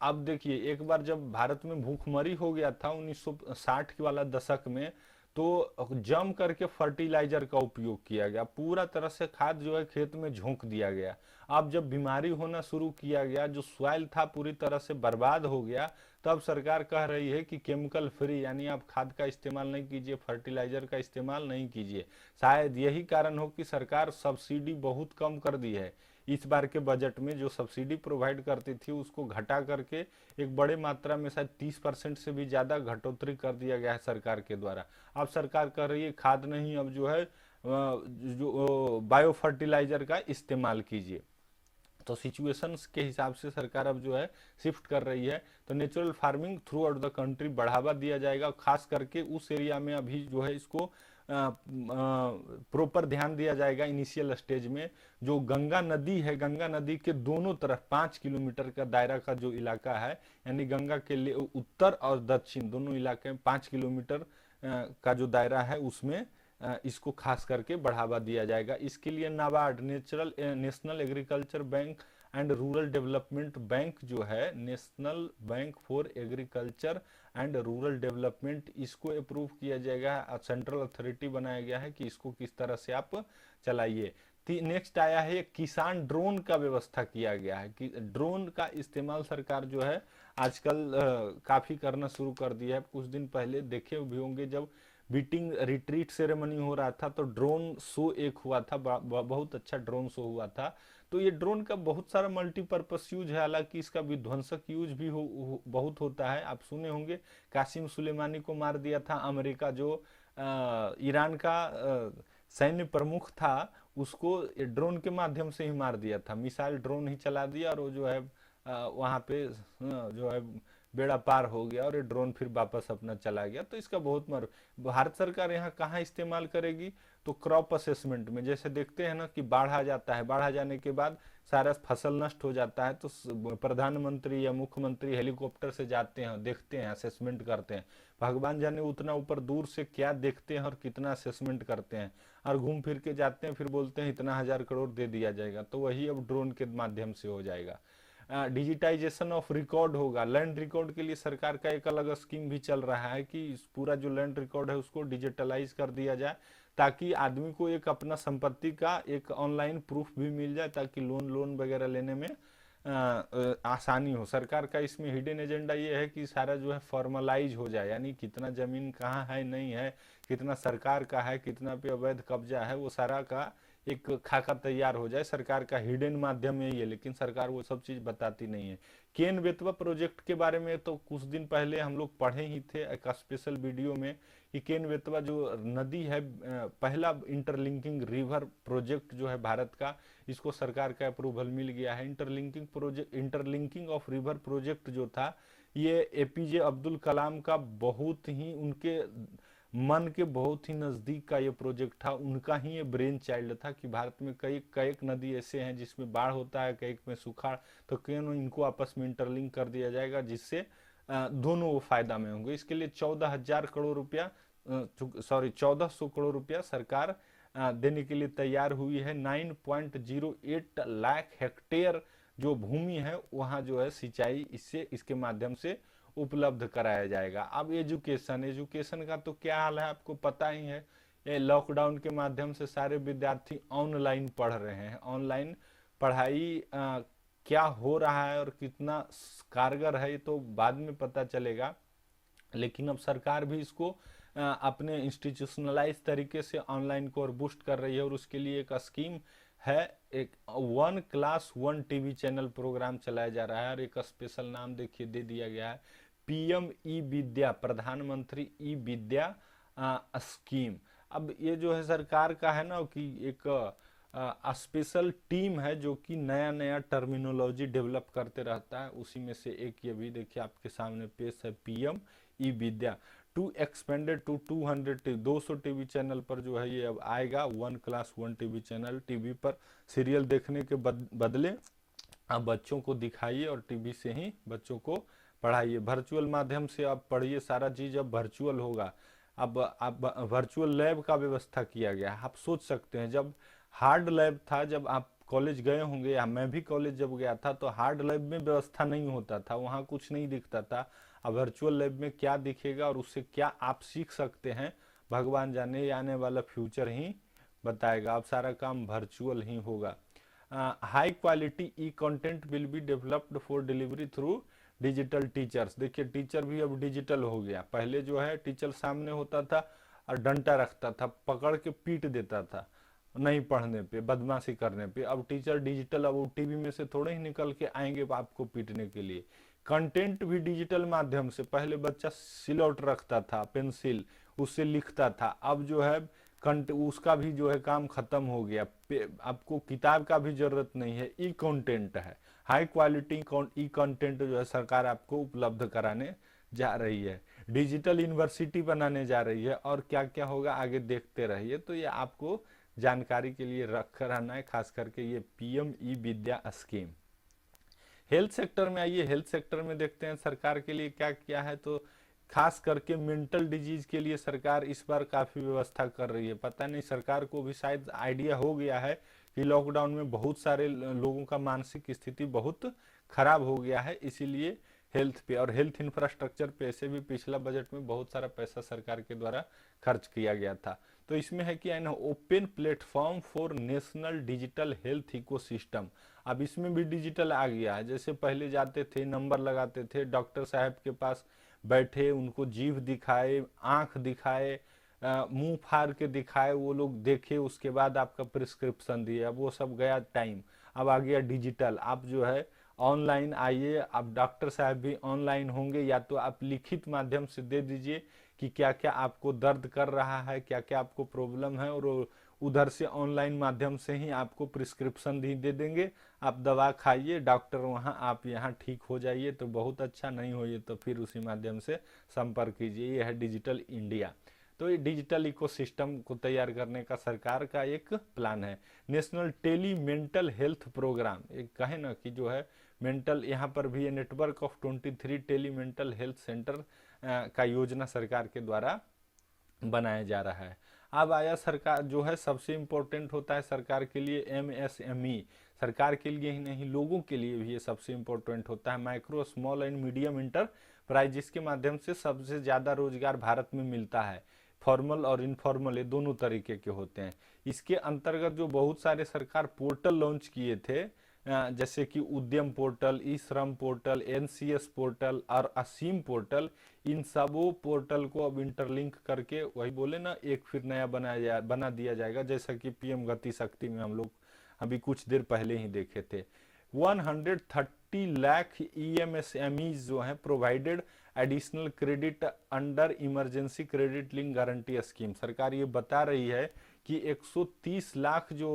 अब देखिए, एक बार जब भारत में भूखमरी हो गया था 1960 के वाला दशक में, तो जम करके फर्टिलाइजर का उपयोग किया गया, पूरा तरह से खाद जो है खेत में झोंक दिया गया। अब जब बीमारी होना शुरू किया गया, जो सॉइल था पूरी तरह से बर्बाद हो गया, तब सरकार कह रही है कि केमिकल फ्री, यानी आप खाद का इस्तेमाल नहीं कीजिए, फर्टिलाइजर का इस्तेमाल नहीं कीजिए। शायद यही कारण हो कि सरकार सब्सिडी बहुत कम कर दी है। इस बार के बजट में जो सब्सिडी प्रोवाइड करती थी उसको घटा करके एक बड़े मात्रा में, शायद 30% से भी ज्यादा घटोतरी कर दिया गया है सरकार के द्वारा। अब सरकार कह रही है खाद नहीं, अब जो है जो बायो फर्टिलाइजर का इस्तेमाल कीजिए। तो सिचुएशंस के हिसाब से सरकार अब जो है शिफ्ट कर रही है। तो natural farming through out the country बढ़ावा दिया जाएगा, खास करके उस एरिया में अभी जो है इसको प्रॉपर ध्यान दिया जाएगा इनिशियल स्टेज में। जो गंगा नदी है, गंगा नदी के दोनों तरफ 5 किलोमीटर का दायरा का जो इलाका है, यानी गंगा के लिए उत्तर और दक्षिण दोनों इलाके में 5 किलोमीटर का जो दायरा है, उसमें इसको खास करके बढ़ावा दिया जाएगा। इसके लिए NABARD, national agriculture bank and rural development bank जो है, national bank for agriculture and rural development, इसको अप्रूव किया जाएगा। सेंट्रल अथॉरिटी बनाया गया है कि इसको किस तरह से आप चलाइए। नेक्स्ट आया है किसान ड्रोन का व्यवस्था किया गया है, कि ड्रोन का इस्तेमाल सरकार जो है आजकल काफी करना शुरू कर दिया है। कुछ दिन पहले देखे भी होंगे, जब बीटिंग रिट्रीट सेरेमनी हो रहा था तो ड्रोन शो एक हुआ था, बहुत अच्छा ड्रोन शो हुआ था। तो ये ड्रोन का बहुत सारा मल्टीपर्पस यूज है, हालांकि इसका विध्वंसक यूज भी बहुत होता है। आप सुने होंगे कासिम सुलेमानी को मार दिया था अमेरिका, जो ईरान का सैन्य प्रमुख था, उसको ड्रोन के माध्यम से ही मार दिया था। मिसाइल ड्रोन ही चला दिया, और वो जो है वहां पे जो है बेड़ा पार हो गया, और ये ड्रोन फिर वापस अपना चला गया। तो इसका बहुत भारत सरकार यहाँ कहाँ इस्तेमाल करेगी, तो क्रॉप असेसमेंट में। जैसे देखते हैं ना कि बाढ़ आ जाता है, बाढ़ आ जाने के बाद सारा फसल नष्ट हो जाता है, तो प्रधानमंत्री या मुख्यमंत्री हेलीकॉप्टर से जाते हैं, देखते हैं, असेसमेंट करते हैं। भगवान जाने उतना ऊपर दूर से क्या देखते हैं और कितना असेसमेंट करते हैं, और घूम फिर के जाते हैं, फिर बोलते हैं इतना 1000 करोड़ दे दिया जाएगा। तो वही अब ड्रोन के माध्यम से हो जाएगा। डिजिटाइजेशन ऑफ रिकॉर्ड होगा। लैंड रिकॉर्ड के लिए सरकार का एक अलग स्कीम भी चल रहा है कि पूरा जो लैंड रिकॉर्ड है उसको डिजिटलाइज कर दिया जाए, ताकि आदमी को एक अपना संपत्ति का एक ऑनलाइन प्रूफ भी मिल जाए, ताकि लोन वगैरह लेने में आसानी हो। सरकार का इसमें हिडन एजेंडा ये है कि सारा जो है फॉर्मलाइज हो जाए, यानी कितना जमीन कहाँ है, नहीं है, कितना सरकार का है, कितना पे अवैध कब्जा है, वो सारा का एक खाका तैयार हो जाए। सरकार का हिडन माध्यम यही है, लेकिन सरकार वो सब चीज बताती नहीं है। केन बेतवा प्रोजेक्ट के बारे में तो कुछ दिन पहले हम लोग पढ़े ही थे एक स्पेशल वीडियो में, कि केन बेतवा जो नदी है, पहला इंटरलिंकिंग रिवर प्रोजेक्ट जो है भारत का, इसको सरकार का अप्रूवल मिल गया है। इंटरलिंकिंग ऑफ रिवर प्रोजेक्ट जो था, ये एपीजे अब्दुल कलाम का बहुत ही, उनके मन के बहुत ही नजदीक का ये प्रोजेक्ट था। उनका ही ये ब्रेन चाइल्ड था कि भारत में कई नदी ऐसे हैं जिसमें बाढ़ होता है, कई में सुखाड़, तो क्यों इनको आपस में इंटरलिंक कर दिया जाएगा, जिससे दोनों वो फायदा में होंगे। इसके लिए 14,000 करोड़ रुपया, सॉरी 1400 करोड़ रुपया सरकार देने के लिए तैयार हुई है। 9.08 लाख हेक्टेयर जो भूमि है, वहां जो है सिंचाई इसके माध्यम से उपलब्ध कराया जाएगा। अब एजुकेशन एजुकेशन का तो क्या हाल है आपको पता ही है। ये लॉकडाउन के माध्यम से सारे विद्यार्थी ऑनलाइन पढ़ रहे हैं। ऑनलाइन पढ़ाई क्या हो रहा है और कितना कारगर है ये तो बाद में पता चलेगा, लेकिन अब सरकार भी इसको अपने इंस्टीट्यूशनलाइज तरीके से ऑनलाइन को और बूस्ट कर रही है, और उसके लिए एक स्कीम है, एक 1 क्लास 1 टीवी चैनल प्रोग्राम चलाया जा रहा है, और एक स्पेशल नाम देखिए दे दिया गया है पीएम ई विद्या, प्रधानमंत्री ई विद्या स्कीम। अब ये जो है सरकार का है ना कि एक स्पेशल टीम है जो कि नया नया टर्मिनोलॉजी डेवलप करते रहता है, उसी में से एक ये भी देखिए आपके सामने पेश है PM e Vidya to expanded to 200 TV channel पर जो है ये अब आएगा। 1 क्लास 1 टीवी चैनल, टीवी पर सीरियल देखने के बदले आप बच्चों को दिखाइए और टीवी से ही बच्चों को पढ़ाइए। वर्चुअल माध्यम से आप पढ़िए, सारा चीज अब वर्चुअल होगा। अब वर्चुअल लैब का व्यवस्था किया गया। आप सोच सकते हैं जब हार्ड लैब था, जब आप कॉलेज गए होंगे या मैं भी कॉलेज जब गया था तो हार्ड लैब में व्यवस्था नहीं होता था, वहाँ कुछ नहीं दिखता था। अब वर्चुअल लैब में क्या दिखेगा और उससे क्या आप सीख सकते हैं भगवान जाने, ये आने वाला फ्यूचर ही बताएगा। अब सारा काम वर्चुअल ही होगा। High quality E content will be developed for delivery through digital teachers. देखिए टीचर भी अब डिजिटल हो गया। पहले जो है टीचर सामने होता था और डंडा रखता था, पकड़ के पीट देता था नहीं पढ़ने पे, बदमाशी करने पे। अब टीचर डिजिटल, अब वो टीवी में से थोड़े ही निकल के आएंगे आपको पीटने के लिए। कंटेंट भी डिजिटल माध्यम से, पहले बच्चा सिलौट रखता था, पेंसिल, उससे लिखता था। अब जो है उसका भी जो है काम खत्म हो गया। आपको किताब का भी जरूरत नहीं है, ई कंटेंट है। हाई क्वालिटी ई कंटेंट जो है सरकार आपको उपलब्ध कराने जा रही है। डिजिटल यूनिवर्सिटी बनाने जा रही है, और क्या क्या होगा आगे देखते रहिए। तो ये आपको जानकारी के लिए रख रहना है, खास करके ये पीएम ई विद्या स्कीम। हेल्थ सेक्टर में आइए। हेल्थ सेक्टर में देखते हैं सरकार के लिए क्या किया है। तो खास करके मेंटल डिजीज के लिए सरकार इस बार काफी व्यवस्था कर रही है। पता नहीं सरकार को भी शायद आइडिया हो गया है कि लॉकडाउन में बहुत सारे लोगों का मानसिक स्थिति बहुत खराब हो गया है, इसीलिए हेल्थ पे और हेल्थ इंफ्रास्ट्रक्चर पे ऐसे भी पिछला बजट में बहुत सारा पैसा सरकार के द्वारा खर्च किया गया था। तो इसमें है कि an open platform for national digital health ecosystem. अब इसमें भी डिजिटल आ गया है। जैसे पहले जाते थे, नंबर लगाते थे, डॉक्टर साहब के पास बैठे, उनको जीभ दिखाए, आंख दिखाए, मुंह फाड़ के दिखाए, वो लोग देखे, उसके बाद आपका प्रिस्क्रिप्शन दिए। अब वो सब गया टाइम, अब आ गया डिजिटल। आप जो है ऑनलाइन आइए, आप डॉक्टर साहब भी ऑनलाइन होंगे, या तो आप लिखित माध्यम से दे दीजिए कि क्या क्या आपको दर्द कर रहा है, क्या क्या आपको प्रॉब्लम है, और उधर से ऑनलाइन माध्यम से ही आपको प्रिस्क्रिप्शन भी दे देंगे। आप दवा खाइए, डॉक्टर वहाँ, आप यहाँ ठीक हो जाइए तो बहुत अच्छा, नहीं होइए तो फिर उसी माध्यम से संपर्क कीजिए। ये है डिजिटल इंडिया। तो ये डिजिटल इकोसिस्टम को तैयार करने का सरकार का एक प्लान है। National tele mental health programme, एक कहे ना कि जो है मेंटल, यहाँ पर भी ये network of 23 tele mental health centre का योजना सरकार के द्वारा बनाया जा रहा है। अब आया सरकार जो है सबसे इम्पोर्टेंट होता है सरकार के लिए एमएसएमई। सरकार के लिए ही नहीं, लोगों के लिए भी ये सबसे इम्पोर्टेंट होता है, micro small and medium enterprise, जिसके माध्यम से सबसे ज़्यादा रोजगार भारत में मिलता है। फॉर्मल और इनफॉर्मल ये दोनों तरीके के होते हैं। इसके अंतर्गत जो बहुत सारे सरकार पोर्टल लॉन्च किए थे, जैसे कि उद्यम पोर्टल, ई श्रम पोर्टल, एनसीएस पोर्टल और असीम पोर्टल, इन सबों पोर्टल को अब इंटरलिंक करके, वही बोले ना, एक फिर नया बना दिया जाएगा। जैसा कि पीएम गति शक्ति में हम लोग अभी कुछ देर पहले ही देखे थे। 130 लाख ईएमएसएमईज जो हैं provided additional credit under emergency credit link guarantee scheme. सरकार ये बता रही है कि 130 लाख जो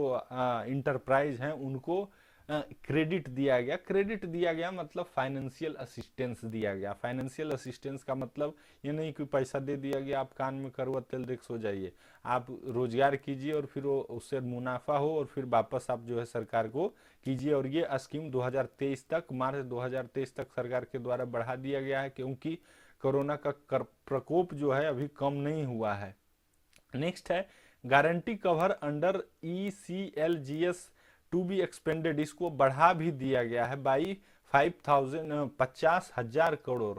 इंटरप्राइज हैं उनको क्रेडिट दिया गया। क्रेडिट दिया गया मतलब फाइनेंशियल असिस्टेंस दिया गया। फाइनेंशियल असिस्टेंस का मतलब ये नहीं कि पैसा दे दिया गया, आप कान में कड़वा तेल देख सो जाइए। आप रोजगार कीजिए और फिर उससे मुनाफा हो और फिर वापस आप जो है सरकार को कीजिए। और ये स्कीम 2023 तक, मार्च 2023 तक सरकार के द्वारा बढ़ा दिया गया है, क्योंकि कोरोना का प्रकोप जो है अभी कम नहीं हुआ है। नेक्स्ट है guarantee cover under ECLGS to be expanded. इसको बढ़ा भी दिया गया है by 50,000 50,000 crore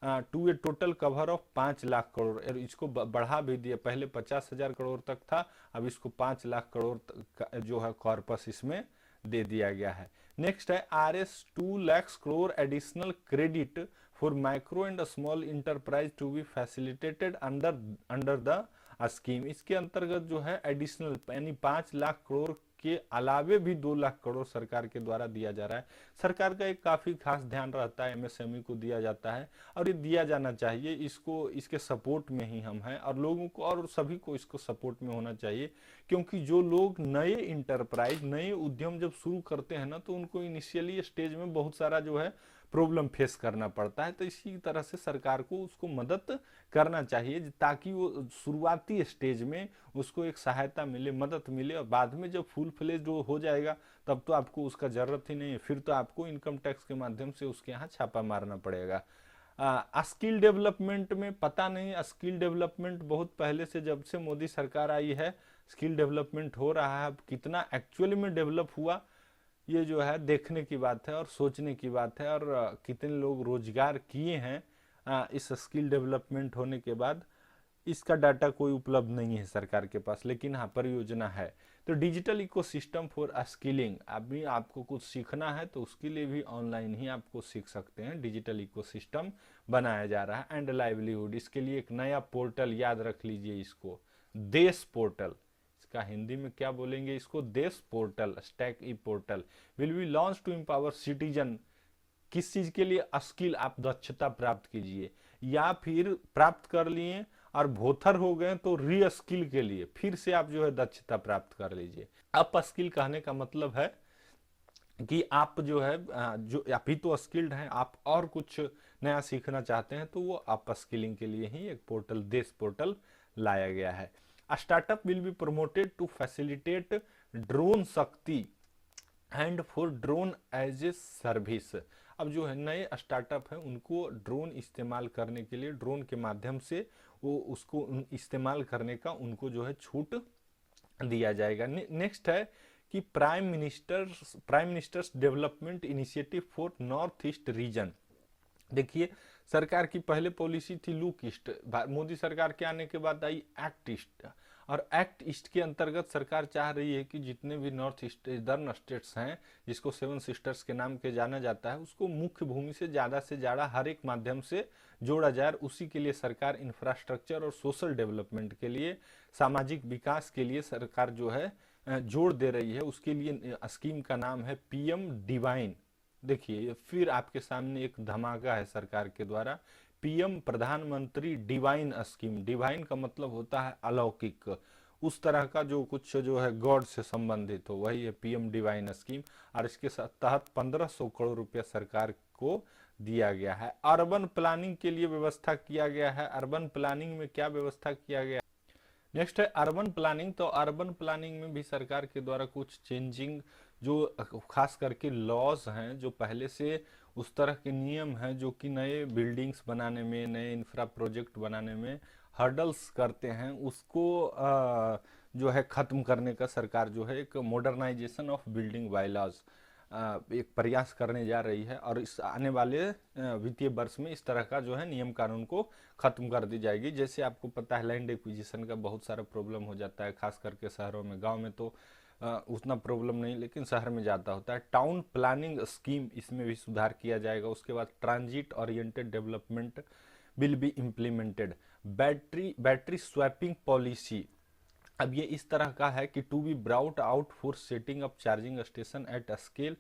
to a total cover of 5 lakh crore, और इसको बढ़ा भी दिया, पहले 50,000 करोड़ तक था, अब इसको 5 लाख करोड़ जो है कॉर्पस इसमें दे दिया गया है। नेक्स्ट है RS 2 lakh crore additional credit for micro and small enterprise to be facilitated under the scheme. इसके अंतर्गत जो है एडिशनल यानी 5 लाख करोड़ के अलावे भी 2 लाख करोड़ सरकार के द्वारा दिया जा रहा है। सरकार का एक काफी खास ध्यान रहता है, MSME को दिया जाता है और ये दिया जाना चाहिए, इसको इसके सपोर्ट में ही हम हैं और लोगों को और सभी को इसको सपोर्ट में होना चाहिए, क्योंकि जो लोग नए इंटरप्राइज नए उद्यम जब शुरू करते हैं ना, तो उनको इनिशियली स्टेज में बहुत सारा जो है प्रॉब्लम फेस करना पड़ता है। तो इसी तरह से सरकार को उसको मदद करना चाहिए ताकि वो शुरुआती स्टेज में उसको एक सहायता मिले, मदद मिले, और बाद में जब फुल फ्लेज हो जाएगा तब तो आपको उसका जरूरत ही नहीं है, फिर तो आपको इनकम टैक्स के माध्यम से उसके यहाँ छापा मारना पड़ेगा। स्किल डेवलपमेंट में पता नहीं, स्किल डेवलपमेंट बहुत पहले से जब से मोदी सरकार आई है स्किल डेवलपमेंट हो रहा है, अब कितना एक्चुअली में डेवलप हुआ ये जो है देखने की बात है और सोचने की बात है, और कितने लोग रोजगार किए हैं इस स्किल डेवलपमेंट होने के बाद, इसका डाटा कोई उपलब्ध नहीं है सरकार के पास, लेकिन हाँ परियोजना है। तो डिजिटल इकोसिस्टम फॉर स्किलिंग, अभी आपको कुछ सीखना है तो उसके लिए भी ऑनलाइन ही आपको सीख सकते हैं, डिजिटल इकोसिस्टम बनाया जा रहा है। एंड लाइवलीहुड, इसके लिए एक नया पोर्टल, याद रख लीजिए इसको, देश पोर्टल, इसका हिंदी में क्या बोलेंगे इसको, देश portal, stack e portal will be launch to empower citizen. किस चीज के लिए, स्किल, आप दक्षता प्राप्त कीजिए, या फिर प्राप्त कर लिए और भोथर हो गए तो री स्किल के लिए फिर से आप जो है दक्षता प्राप्त कर लीजिए। अप स्किल कहने का मतलब है कि आप जो है जो अभी तो स्किल्ड हैं, आप और कुछ नया सीखना चाहते हैं तो वो अप स्किलिंग के लिए ही एक पोर्टल, देश पोर्टल लाया गया है। Startup will be promoted to facilitate drone Shakti and for drone as a service. अब जो है नए स्टार्टअप है उनको ड्रोन इस्तेमाल करने के लिए, ड्रोन के माध्यम से वो उसको इस्तेमाल करने का उनको जो है छूट दिया जाएगा। नेक्स्ट है कि prime ministers development initiative for north east region. देखिए सरकार की पहले पॉलिसी थी लुक ईस्ट, मोदी सरकार के आने के बाद आई एक्ट ईस्ट, और एक्ट ईस्ट के अंतर्गत सरकार चाह रही है कि जितने भी नॉर्थ ईस्टर्न स्टेट्स हैं, जिसको 7 सिस्टर्स के नाम के जाना जाता है, उसको मुख्य भूमि से ज़्यादा हर एक माध्यम से जोड़ा जाए। उसी के लिए सरकार इंफ्रास्ट्रक्चर और सोशल डेवलपमेंट के लिए, सामाजिक विकास के लिए सरकार जो है जोड़ दे रही है। उसके लिए स्कीम का नाम है PM डिवाइन। देखिए फिर आपके सामने एक धमाका है सरकार के द्वारा, PM प्रधानमंत्री डिवाइन स्कीम। डिवाइन का मतलब होता है अलौकिक, उस तरह का जो कुछ जो है गॉड से संबंधित हो, वही है PM डिवाइन स्कीम। और इसके तहत 1500 करोड़ रुपया सरकार को दिया गया है। अर्बन प्लानिंग के लिए व्यवस्था किया गया है। अर्बन प्लानिंग में क्या व्यवस्था किया गया, नेक्स्ट है अर्बन प्लानिंग। तो अर्बन प्लानिंग में भी सरकार के द्वारा कुछ चेंजिंग, जो खास करके लॉज हैं, जो पहले से उस तरह के नियम हैं जो कि नए बिल्डिंग्स बनाने में, नए इंफ्रा प्रोजेक्ट बनाने में हर्डल्स करते हैं, उसको जो है खत्म करने का सरकार जो है एक मॉडर्नाइजेशन ऑफ बिल्डिंग बायलॉज एक प्रयास करने जा रही है, और इस आने वाले वित्तीय वर्ष में इस तरह का जो है नियम कानून को खत्म कर दी जाएगी। जैसे आपको पता है लैंड एक्विजिशन का बहुत सारा प्रॉब्लम हो जाता है, खास करके शहरों में, गांव में तो उतना प्रॉब्लम नहीं, लेकिन शहर में ज़्यादा होता है। टाउन प्लानिंग स्कीम, इसमें भी सुधार किया जाएगा। उसके बाद transit oriented development will be implemented. Battery swapping policy, अब ये इस तरह का है कि to be brought out for setting up charging station at scale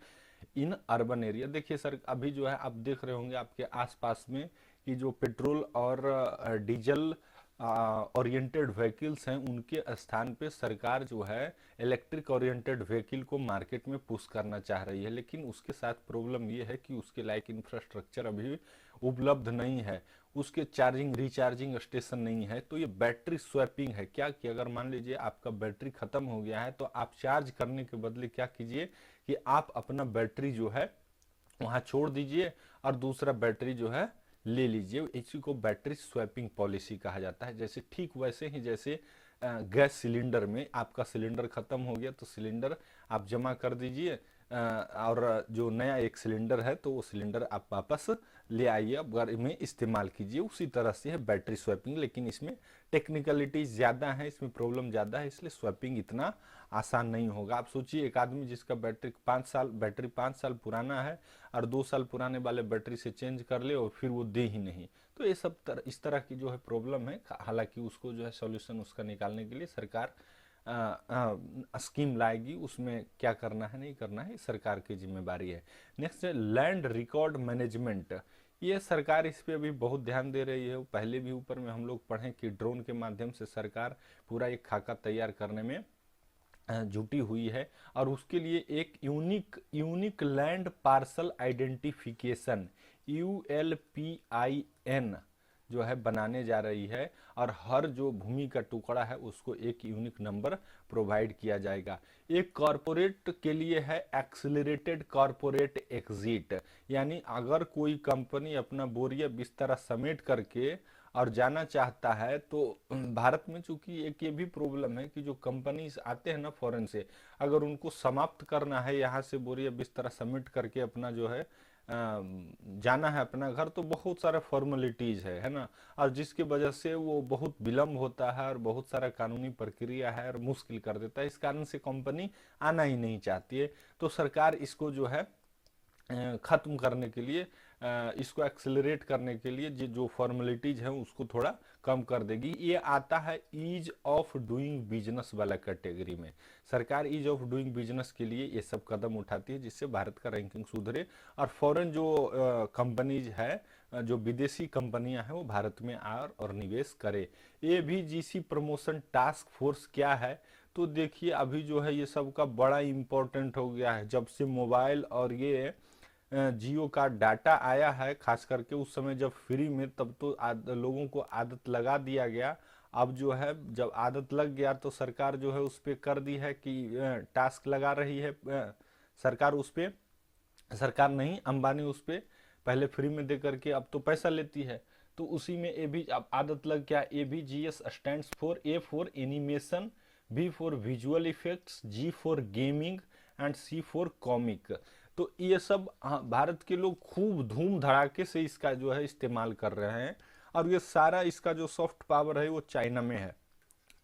in urban area. देखिए सर अभी जो है आप देख रहे होंगे आपके आसपास में कि जो पेट्रोल और डीजल ओरिएंटेड व्हीकल्स हैं, उनके स्थान पे सरकार जो है इलेक्ट्रिक ओरिएंटेड व्हीकल को मार्केट में पुश करना चाह रही है, लेकिन उसके साथ प्रॉब्लम ये है कि उसके लायक इंफ्रास्ट्रक्चर अभी उपलब्ध नहीं है, उसके चार्जिंग रिचार्जिंग स्टेशन नहीं है। तो ये बैटरी स्वैपिंग है, क्या कि अगर मान लीजिए आपका बैटरी खत्म हो गया है तो आप चार्ज करने के बदले क्या कीजिए कि आप अपना बैटरी जो है वहां छोड़ दीजिए और दूसरा बैटरी जो है ले लीजिए। इसी को बैटरी स्वैपिंग पॉलिसी कहा जाता है। जैसे ठीक वैसे ही जैसे गैस सिलेंडर में आपका सिलेंडर खत्म हो गया तो सिलेंडर आप जमा कर दीजिए और जो नया एक सिलेंडर है तो वो सिलेंडर आप वापस ले आइए, अब घर में इस्तेमाल कीजिए। उसी तरह से है बैटरी स्वैपिंग, लेकिन इसमें टेक्निकलिटी ज़्यादा है, इसमें प्रॉब्लम ज़्यादा है, इसलिए स्वैपिंग इतना आसान नहीं होगा। आप सोचिए एक आदमी जिसका बैटरी 5 साल पुराना है और 2 साल पुराने वाले बैटरी से चेंज कर ले और फिर वो दे ही नहीं, तो ये सब इस तरह की जो है प्रॉब्लम है। हालांकि उसको जो है सॉल्यूशन उसका निकालने के लिए सरकार स्कीम लाएगी, उसमें क्या करना है नहीं करना है सरकार की जिम्मेदारी है। नेक्स्ट है लैंड रिकॉर्ड मैनेजमेंट। ये सरकार इस पे अभी बहुत ध्यान दे रही है। पहले भी ऊपर में हम लोग पढ़ें कि ड्रोन के माध्यम से सरकार पूरा एक खाका तैयार करने में जुटी हुई है, और उसके लिए एक unique land parcel identification ULPIN जो है बनाने जा रही है, और हर जो भूमि का टुकड़ा है उसको एक यूनिक नंबर प्रोवाइड किया जाएगा। एक कॉरपोरेट के लिए है एक्सेलरेटेड कॉरपोरेट एग्जिट, यानी अगर कोई कंपनी अपना बोरिया बिस्तरा समेट करके और जाना चाहता है तो भारत में चूंकि एक ये भी प्रॉब्लम है कि जो कंपनीज आते हैं ना फॉरेन से, अगर उनको समाप्त करना है यहाँ से बोरिया बिस्तरा समेट करके अपना जो है जाना है अपना घर, तो बहुत सारा फॉर्मेलिटीज है ना, और जिसकी वजह से वो बहुत विलम्ब होता है और बहुत सारा कानूनी प्रक्रिया है और मुश्किल कर देता है। इस कारण से कंपनी आना ही नहीं चाहती है। तो सरकार इसको जो है खत्म करने के लिए, इसको एक्सेलरेट करने के लिए जो फॉर्मेलिटीज है उसको थोड़ा कम कर देगी। ये आता है ईज ऑफ डूइंग बिजनेस वाला कैटेगरी में। सरकार ईज ऑफ डूइंग बिजनेस के लिए ये सब कदम उठाती है जिससे भारत का रैंकिंग सुधरे, और फॉरेन जो कंपनीज है, जो विदेशी कंपनियां हैं वो भारत में आए और निवेश करे। ABGC प्रमोशन टास्क फोर्स क्या है, तो देखिए अभी जो है ये सब का बड़ा इम्पोर्टेंट हो गया है। जब से मोबाइल और ये जियो का डाटा आया है, खास करके उस समय जब फ्री में, तब तो लोगों को आदत लगा दिया गया। अब जो है जब आदत लग गया तो सरकार जो है उस पर कर दी है कि टास्क लगा रही है सरकार उस पर, सरकार नहीं अंबानी उस पर पहले फ्री में दे करके अब तो पैसा लेती है। तो उसी में ए भी अब आदत लग गया। ABGS stands for A for animation, B for visual effects, G for gaming and C for comic. तो ये सब भारत के लोग खूब धूम धड़ाके से इसका जो है इस्तेमाल कर रहे हैं, और ये सारा इसका जो सॉफ्ट पावर है वो चाइना में है।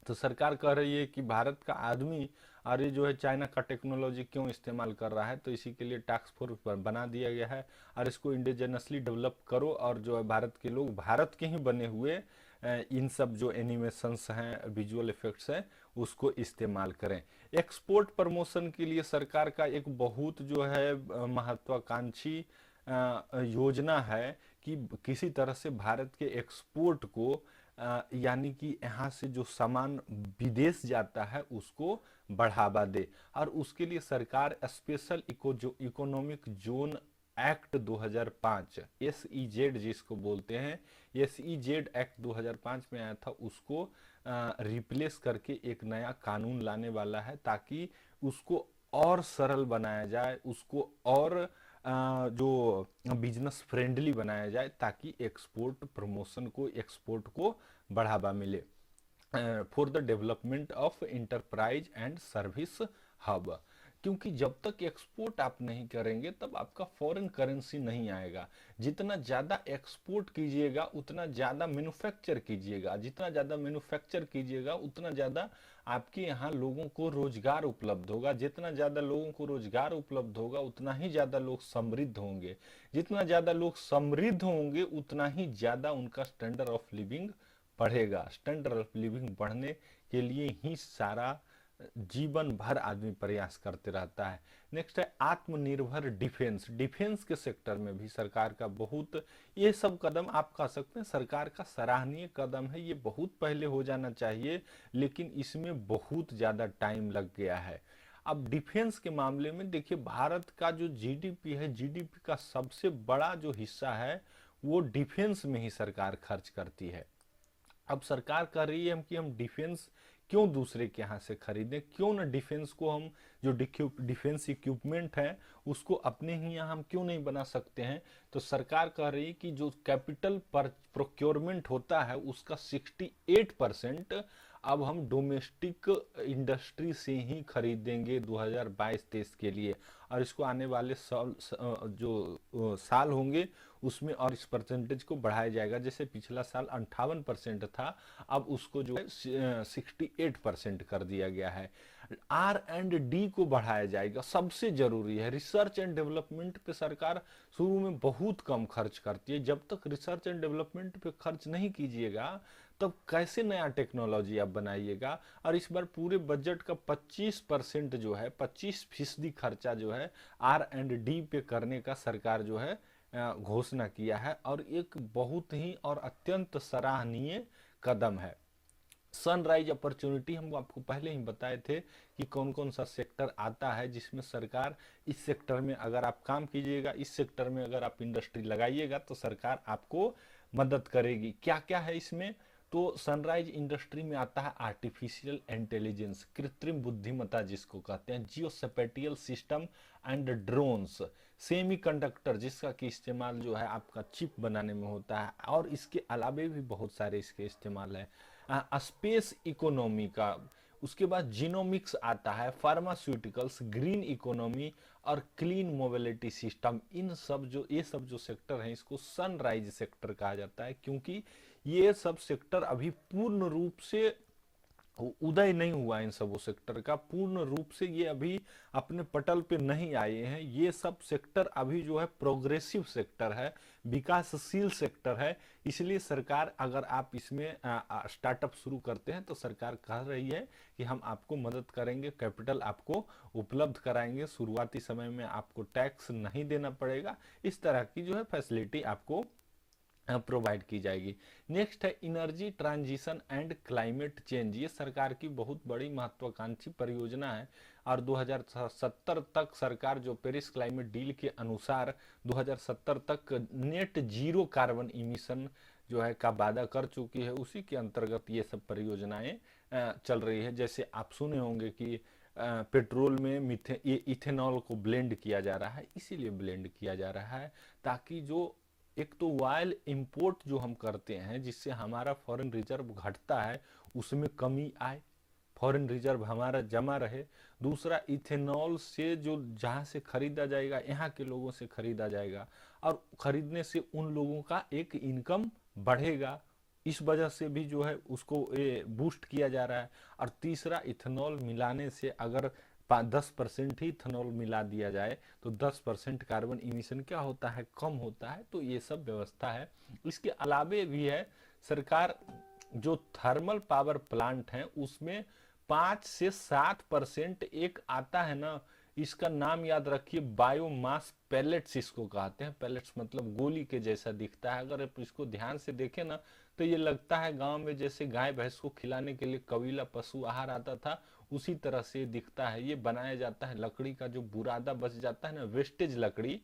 तो सरकार कह रही है कि भारत का आदमी और ये जो है चाइना का टेक्नोलॉजी क्यों इस्तेमाल कर रहा है, तो इसी के लिए टास्क फोर्स बना दिया गया है, और इसको इंडिजिनसली डेवलप करो, और जो है भारत के लोग भारत के ही बने हुए इन सब जो एनिमेशंस हैं, विजुअल इफेक्ट्स हैं, उसको इस्तेमाल करें। एक्सपोर्ट प्रमोशन के लिए सरकार का एक बहुत जो है महत्वाकांक्षी योजना है कि किसी तरह से भारत के एक्सपोर्ट को यानी कि यहाँ से जो सामान विदेश जाता है उसको बढ़ावा दे, और उसके लिए सरकार special economic zone act 2005 SEZ जिसको बोलते हैं, SEZ एक्ट 2005 में आया था, उसको रिप्लेस करके एक नया कानून लाने वाला है, ताकि उसको और सरल बनाया जाए, उसको और जो बिजनेस फ्रेंडली बनाया जाए, ताकि एक्सपोर्ट प्रमोशन को, एक्सपोर्ट को बढ़ावा मिले for the development of enterprise and service hub. क्योंकि जब तक एक्सपोर्ट आप नहीं करेंगे तब आपका फॉरेन करेंसी नहीं आएगा। जितना ज़्यादा एक्सपोर्ट कीजिएगा उतना ज़्यादा मैन्युफैक्चर कीजिएगा, जितना ज़्यादा मैन्युफैक्चर कीजिएगा उतना ज़्यादा आपके यहाँ लोगों को रोजगार उपलब्ध होगा, जितना ज़्यादा लोगों को रोजगार उपलब्ध होगा उतना ही ज़्यादा लोग समृद्ध होंगे, जितना ज़्यादा लोग समृद्ध होंगे उतना ही ज़्यादा उनका स्टैंडर्ड ऑफ लिविंग बढ़ेगा। स्टैंडर्ड ऑफ लिविंग बढ़ने के लिए ही सारा जीवन भर आदमी प्रयास करते रहता है। नेक्स्ट है आत्मनिर्भर डिफेंस। डिफेंस के सेक्टर में भी सरकार का बहुत, ये सब कदम आप कह सकते हैं सरकार का सराहनीय कदम है। ये बहुत पहले हो जाना चाहिए, लेकिन इसमें बहुत ज़्यादा टाइम लग गया है। अब डिफेंस के मामले में देखिए, भारत का जो GDP है, GDP का सबसे बड़ा जो हिस्सा है वो डिफेंस में ही सरकार खर्च करती है। अब सरकार कह रही है कि हम डिफेंस क्यों दूसरे के यहाँ से खरीदें, क्यों ना डिफेंस को हम जो डिफेंस इक्विपमेंट है उसको अपने ही यहाँ हम क्यों नहीं बना सकते हैं। तो सरकार कह रही है कि जो कैपिटल पर प्रोक्योरमेंट होता है उसका 68% अब हम डोमेस्टिक इंडस्ट्री से ही खरीदेंगे 2022-23 के लिए, और इसको आने वाले साल जो साल होंगे उसमें और इस परसेंटेज को बढ़ाया जाएगा। जैसे पिछला साल 58% था, अब उसको जो है 68% कर दिया गया है। R&D को बढ़ाया जाएगा, सबसे जरूरी है। रिसर्च एंड डेवलपमेंट पे सरकार शुरू में बहुत कम खर्च करती है, जब तक रिसर्च एंड डेवलपमेंट पे खर्च नहीं कीजिएगा तब कैसे नया टेक्नोलॉजी आप बनाइएगा। और इस बार पूरे बजट का 25% जो है 25% खर्चा जो है R&D पे करने का सरकार जो है घोषणा किया है, और एक बहुत ही और अत्यंत सराहनीय कदम है। सनराइज अपॉर्चुनिटी हम आपको पहले ही बताए थे कि कौन कौन सा सेक्टर आता है जिसमें सरकार, इस सेक्टर में अगर आप काम कीजिएगा, इस सेक्टर में अगर आप इंडस्ट्री लगाइएगा तो सरकार आपको मदद करेगी। क्या क्या है इसमें, तो सनराइज इंडस्ट्री में आता है आर्टिफिशियल इंटेलिजेंस, कृत्रिम बुद्धिमत्ता जिसको कहते हैं, जियोस्पैटियल सिस्टम एंड ड्रोन्स, सेमीकंडक्टर जिसका कि इस्तेमाल जो है आपका चिप बनाने में होता है, और इसके अलावे भी बहुत सारे इसके इस्तेमाल है। स्पेस इकोनॉमी का, उसके बाद जीनोमिक्स आता है, फार्मास्यूटिकल्स, ग्रीन इकोनॉमी और क्लीन मोबिलिटी सिस्टम। इन सब जो ये सब जो सेक्टर हैं इसको सनराइज सेक्टर कहा जाता है, क्योंकि ये सब सेक्टर अभी पूर्ण रूप से उदय नहीं हुआ। इन सब सेक्टर का पूर्ण रूप से ये अभी अपने पटल पे नहीं आए हैं। ये सब सेक्टर अभी जो है प्रोग्रेसिव सेक्टर है, विकासशील सेक्टर है। इसलिए सरकार, अगर आप इसमें स्टार्टअप शुरू करते हैं तो सरकार कह रही है कि हम आपको मदद करेंगे, कैपिटल आपको उपलब्ध कराएंगे, शुरुआती समय में आपको टैक्स नहीं देना पड़ेगा, इस तरह की जो है फैसिलिटी आपको प्रोवाइड की जाएगी। नेक्स्ट है energy transition and climate change. ये सरकार की बहुत बड़ी महत्वाकांक्षी परियोजना है, और 2070 तक सरकार जो पेरिस क्लाइमेट डील के अनुसार 2070 तक नेट जीरो कार्बन इमिशन जो है का वादा कर चुकी है। उसी के अंतर्गत ये सब परियोजनाएं चल रही है। जैसे आप सुने होंगे कि पेट्रोल में इथेनॉल को ब्लेंड किया जा रहा है, इसीलिए ब्लेंड किया जा रहा है ताकि जो एक तो ऑयल इंपोर्ट जो हम करते हैं जिससे हमारा फॉरेन रिजर्व घटता है उसमें कमी आए, फॉरेन रिजर्व हमारा जमा रहे। दूसरा, इथेनॉल से जो जहां से खरीदा जाएगा यहाँ के लोगों से खरीदा जाएगा, और खरीदने से उन लोगों का एक इनकम बढ़ेगा, इस वजह से भी जो है उसको बूस्ट किया जा रहा है। और तीसरा, इथेनॉल मिलाने से अगर 10% ही इथेनॉल मिला दिया जाए तो 10% कार्बन इमिशन क्या होता है, कम होता है। तो ये सब व्यवस्था है। इसके अलावे भी है, सरकार जो थर्मल पावर प्लांट है उसमें 5 से 7% एक आता है ना, इसका नाम याद रखिए, बायोमास पैलेट्स इसको कहते हैं। पैलेट्स मतलब गोली के जैसा दिखता है। अगर आप इसको ध्यान से देखें ना तो ये लगता है गांव में जैसे गाय भैंस को खिलाने के लिए कबीला पशु आहार आता था, उसी तरह से दिखता है। ये बनाया जाता है लकड़ी का, जो बुरादा बच जाता है ना, वेस्टेज लकड़ी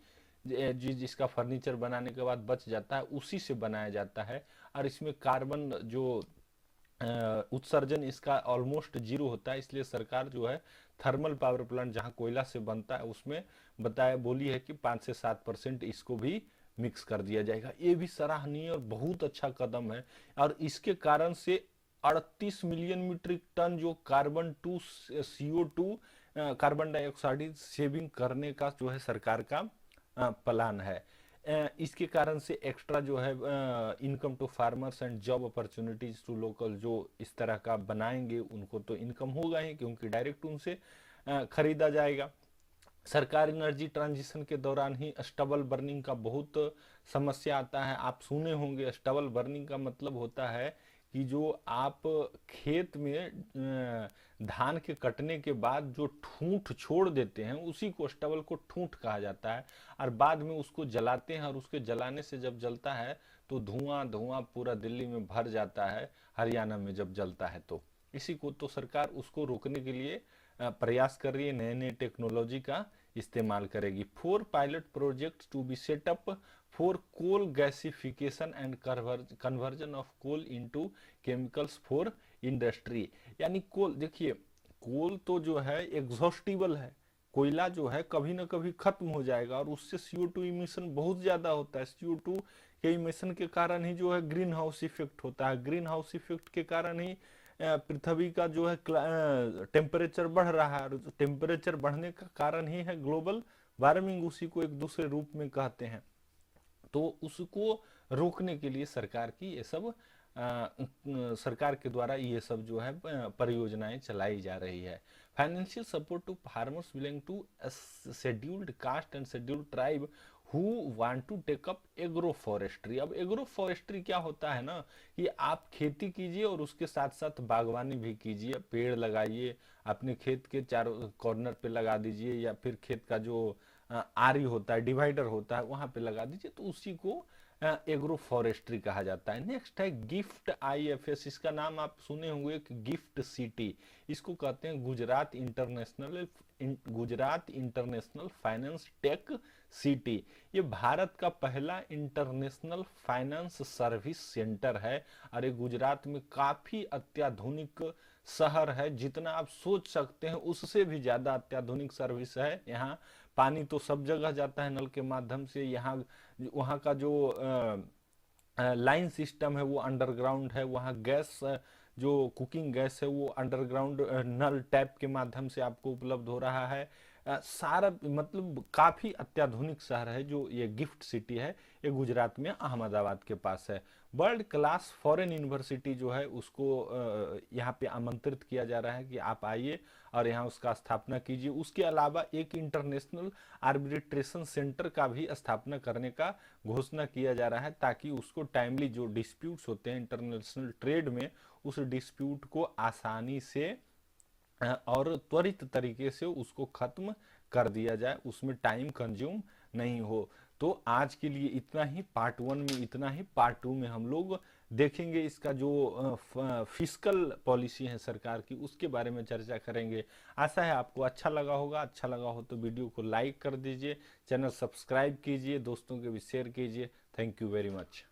जिसका फर्नीचर बनाने के बाद बच जाता है, उसी से बनाया जाता है। और इसमें कार्बन जो उत्सर्जन इसका ऑलमोस्ट जीरो होता है। इसलिए सरकार जो है थर्मल पावर प्लांट जहां कोयला से बनता है उसमें बोली है कि 5 से 7% इसको भी मिक्स कर दिया जाएगा। ये भी सराहनीय और बहुत अच्छा कदम है, और इसके कारण से 38 मिलियन मीट्रिक टन जो CO2 कार्बन डाइऑक्साइड सेविंग करने का जो है सरकार का प्लान है। इसके कारण से एक्स्ट्रा जो है income to farmers and job opportunities to local, जो इस तरह का बनाएंगे उनको तो इनकम होगा ही, क्योंकि डायरेक्ट उनसे खरीदा जाएगा। सरकार एनर्जी ट्रांजिशन के दौरान ही स्टबल बर्निंग का बहुत समस्या आता है। आप सुने होंगे, स्टबल बर्निंग का मतलब होता है कि जो आप खेत में धान के कटने के बाद जो ठूंठ छोड़ देते हैं उसी को, स्टबल को ठूंठ कहा जाता है, और बाद में उसको जलाते हैं, और उसके जलाने से जब जलता है तो धुआं धुआं पूरा दिल्ली में भर जाता है, हरियाणा में जब जलता है। तो इसी को तो सरकार उसको रोकने के लिए प्रयास कर रही है, नए नए टेक्नोलॉजी का इस्तेमाल करेगी। 4 pilot project to be set up for coal gasification and conversion of coal into chemicals for industry. यानी कोल, देखिए कोल तो जो है एग्जॉस्टिबल है, कोयला जो है कभी ना कभी खत्म हो जाएगा और उससे CO2 इमिशन बहुत ज्यादा होता है। CO2 के इमिशन के कारण ही जो है ग्रीन हाउस इफेक्ट होता है, ग्रीन हाउस इफेक्ट के कारण ही पृथ्वी का जो है टेम्परेचर बढ़ रहा है, और टेम्परेचर बढ़ने का कारण ही है ग्लोबल वार्मिंग, उसी को एक दूसरे रूप में कहते हैं। तो उसको रोकने के लिए सरकार की ये सब सरकार के द्वारा ये सब जो है परियोजनाएं चलाई जा रही है। Financial support to farmers belong to scheduled caste and scheduled tribe who want to take up agro forestry. अब एग्रो फॉरेस्ट्री क्या होता है ना, कि आप खेती कीजिए और उसके साथ साथ बागवानी भी कीजिए, पेड़ लगाइए, अपने खेत के चारों कॉर्नर पे लगा दीजिए, या फिर खेत का जो आरी होता है, डिवाइडर होता है, वहां पे लगा दीजिए, तो उसी को एग्रो फॉरेस्ट्री कहा जाता है। नेक्स्ट है गिफ्ट IFS, इसका नाम आप सुने होंगे कि गिफ्ट सिटी, इसको कहते हैं Gujarat international finance tech city. ये भारत का पहला इंटरनेशनल फाइनेंस सर्विस सेंटर है, और ये गुजरात में काफी अत्याधुनिक शहर है, जितना आप सोच सकते हैं उससे भी ज्यादा अत्याधुनिक सर्विस है यहाँ। पानी तो सब जगह जाता है नल के माध्यम से, यहाँ वहाँ का जो लाइन सिस्टम है वो अंडरग्राउंड है, वहाँ गैस जो कुकिंग गैस है वो अंडरग्राउंड नल टैप के माध्यम से आपको उपलब्ध हो रहा है। सारा मतलब काफी अत्याधुनिक शहर है जो ये गिफ्ट सिटी है, ये गुजरात में अहमदाबाद के पास है। वर्ल्ड क्लास फॉरेन यूनिवर्सिटी जो है उसको यहाँ पे आमंत्रित किया जा रहा है कि आप आइए और यहाँ उसका स्थापना कीजिए। उसके अलावा एक इंटरनेशनल आर्बिट्रेशन सेंटर का भी स्थापना करने का घोषणा किया जा रहा है, ताकि उसको टाइमली जो डिस्प्यूट्स होते हैं इंटरनेशनल ट्रेड में, उस डिस्प्यूट को आसानी से और त्वरित तरीके से उसको खत्म कर दिया जाए, उसमें टाइम कंज्यूम नहीं हो। तो आज के लिए इतना ही, पार्ट 1 में इतना ही। पार्ट 2 में हम लोग देखेंगे इसका जो फिस्कल पॉलिसी है सरकार की, उसके बारे में चर्चा करेंगे। आशा है आपको अच्छा लगा होगा। अच्छा लगा हो तो वीडियो को लाइक कर दीजिए, चैनल सब्सक्राइब कीजिए, दोस्तों के भी शेयर कीजिए। Thank you very much.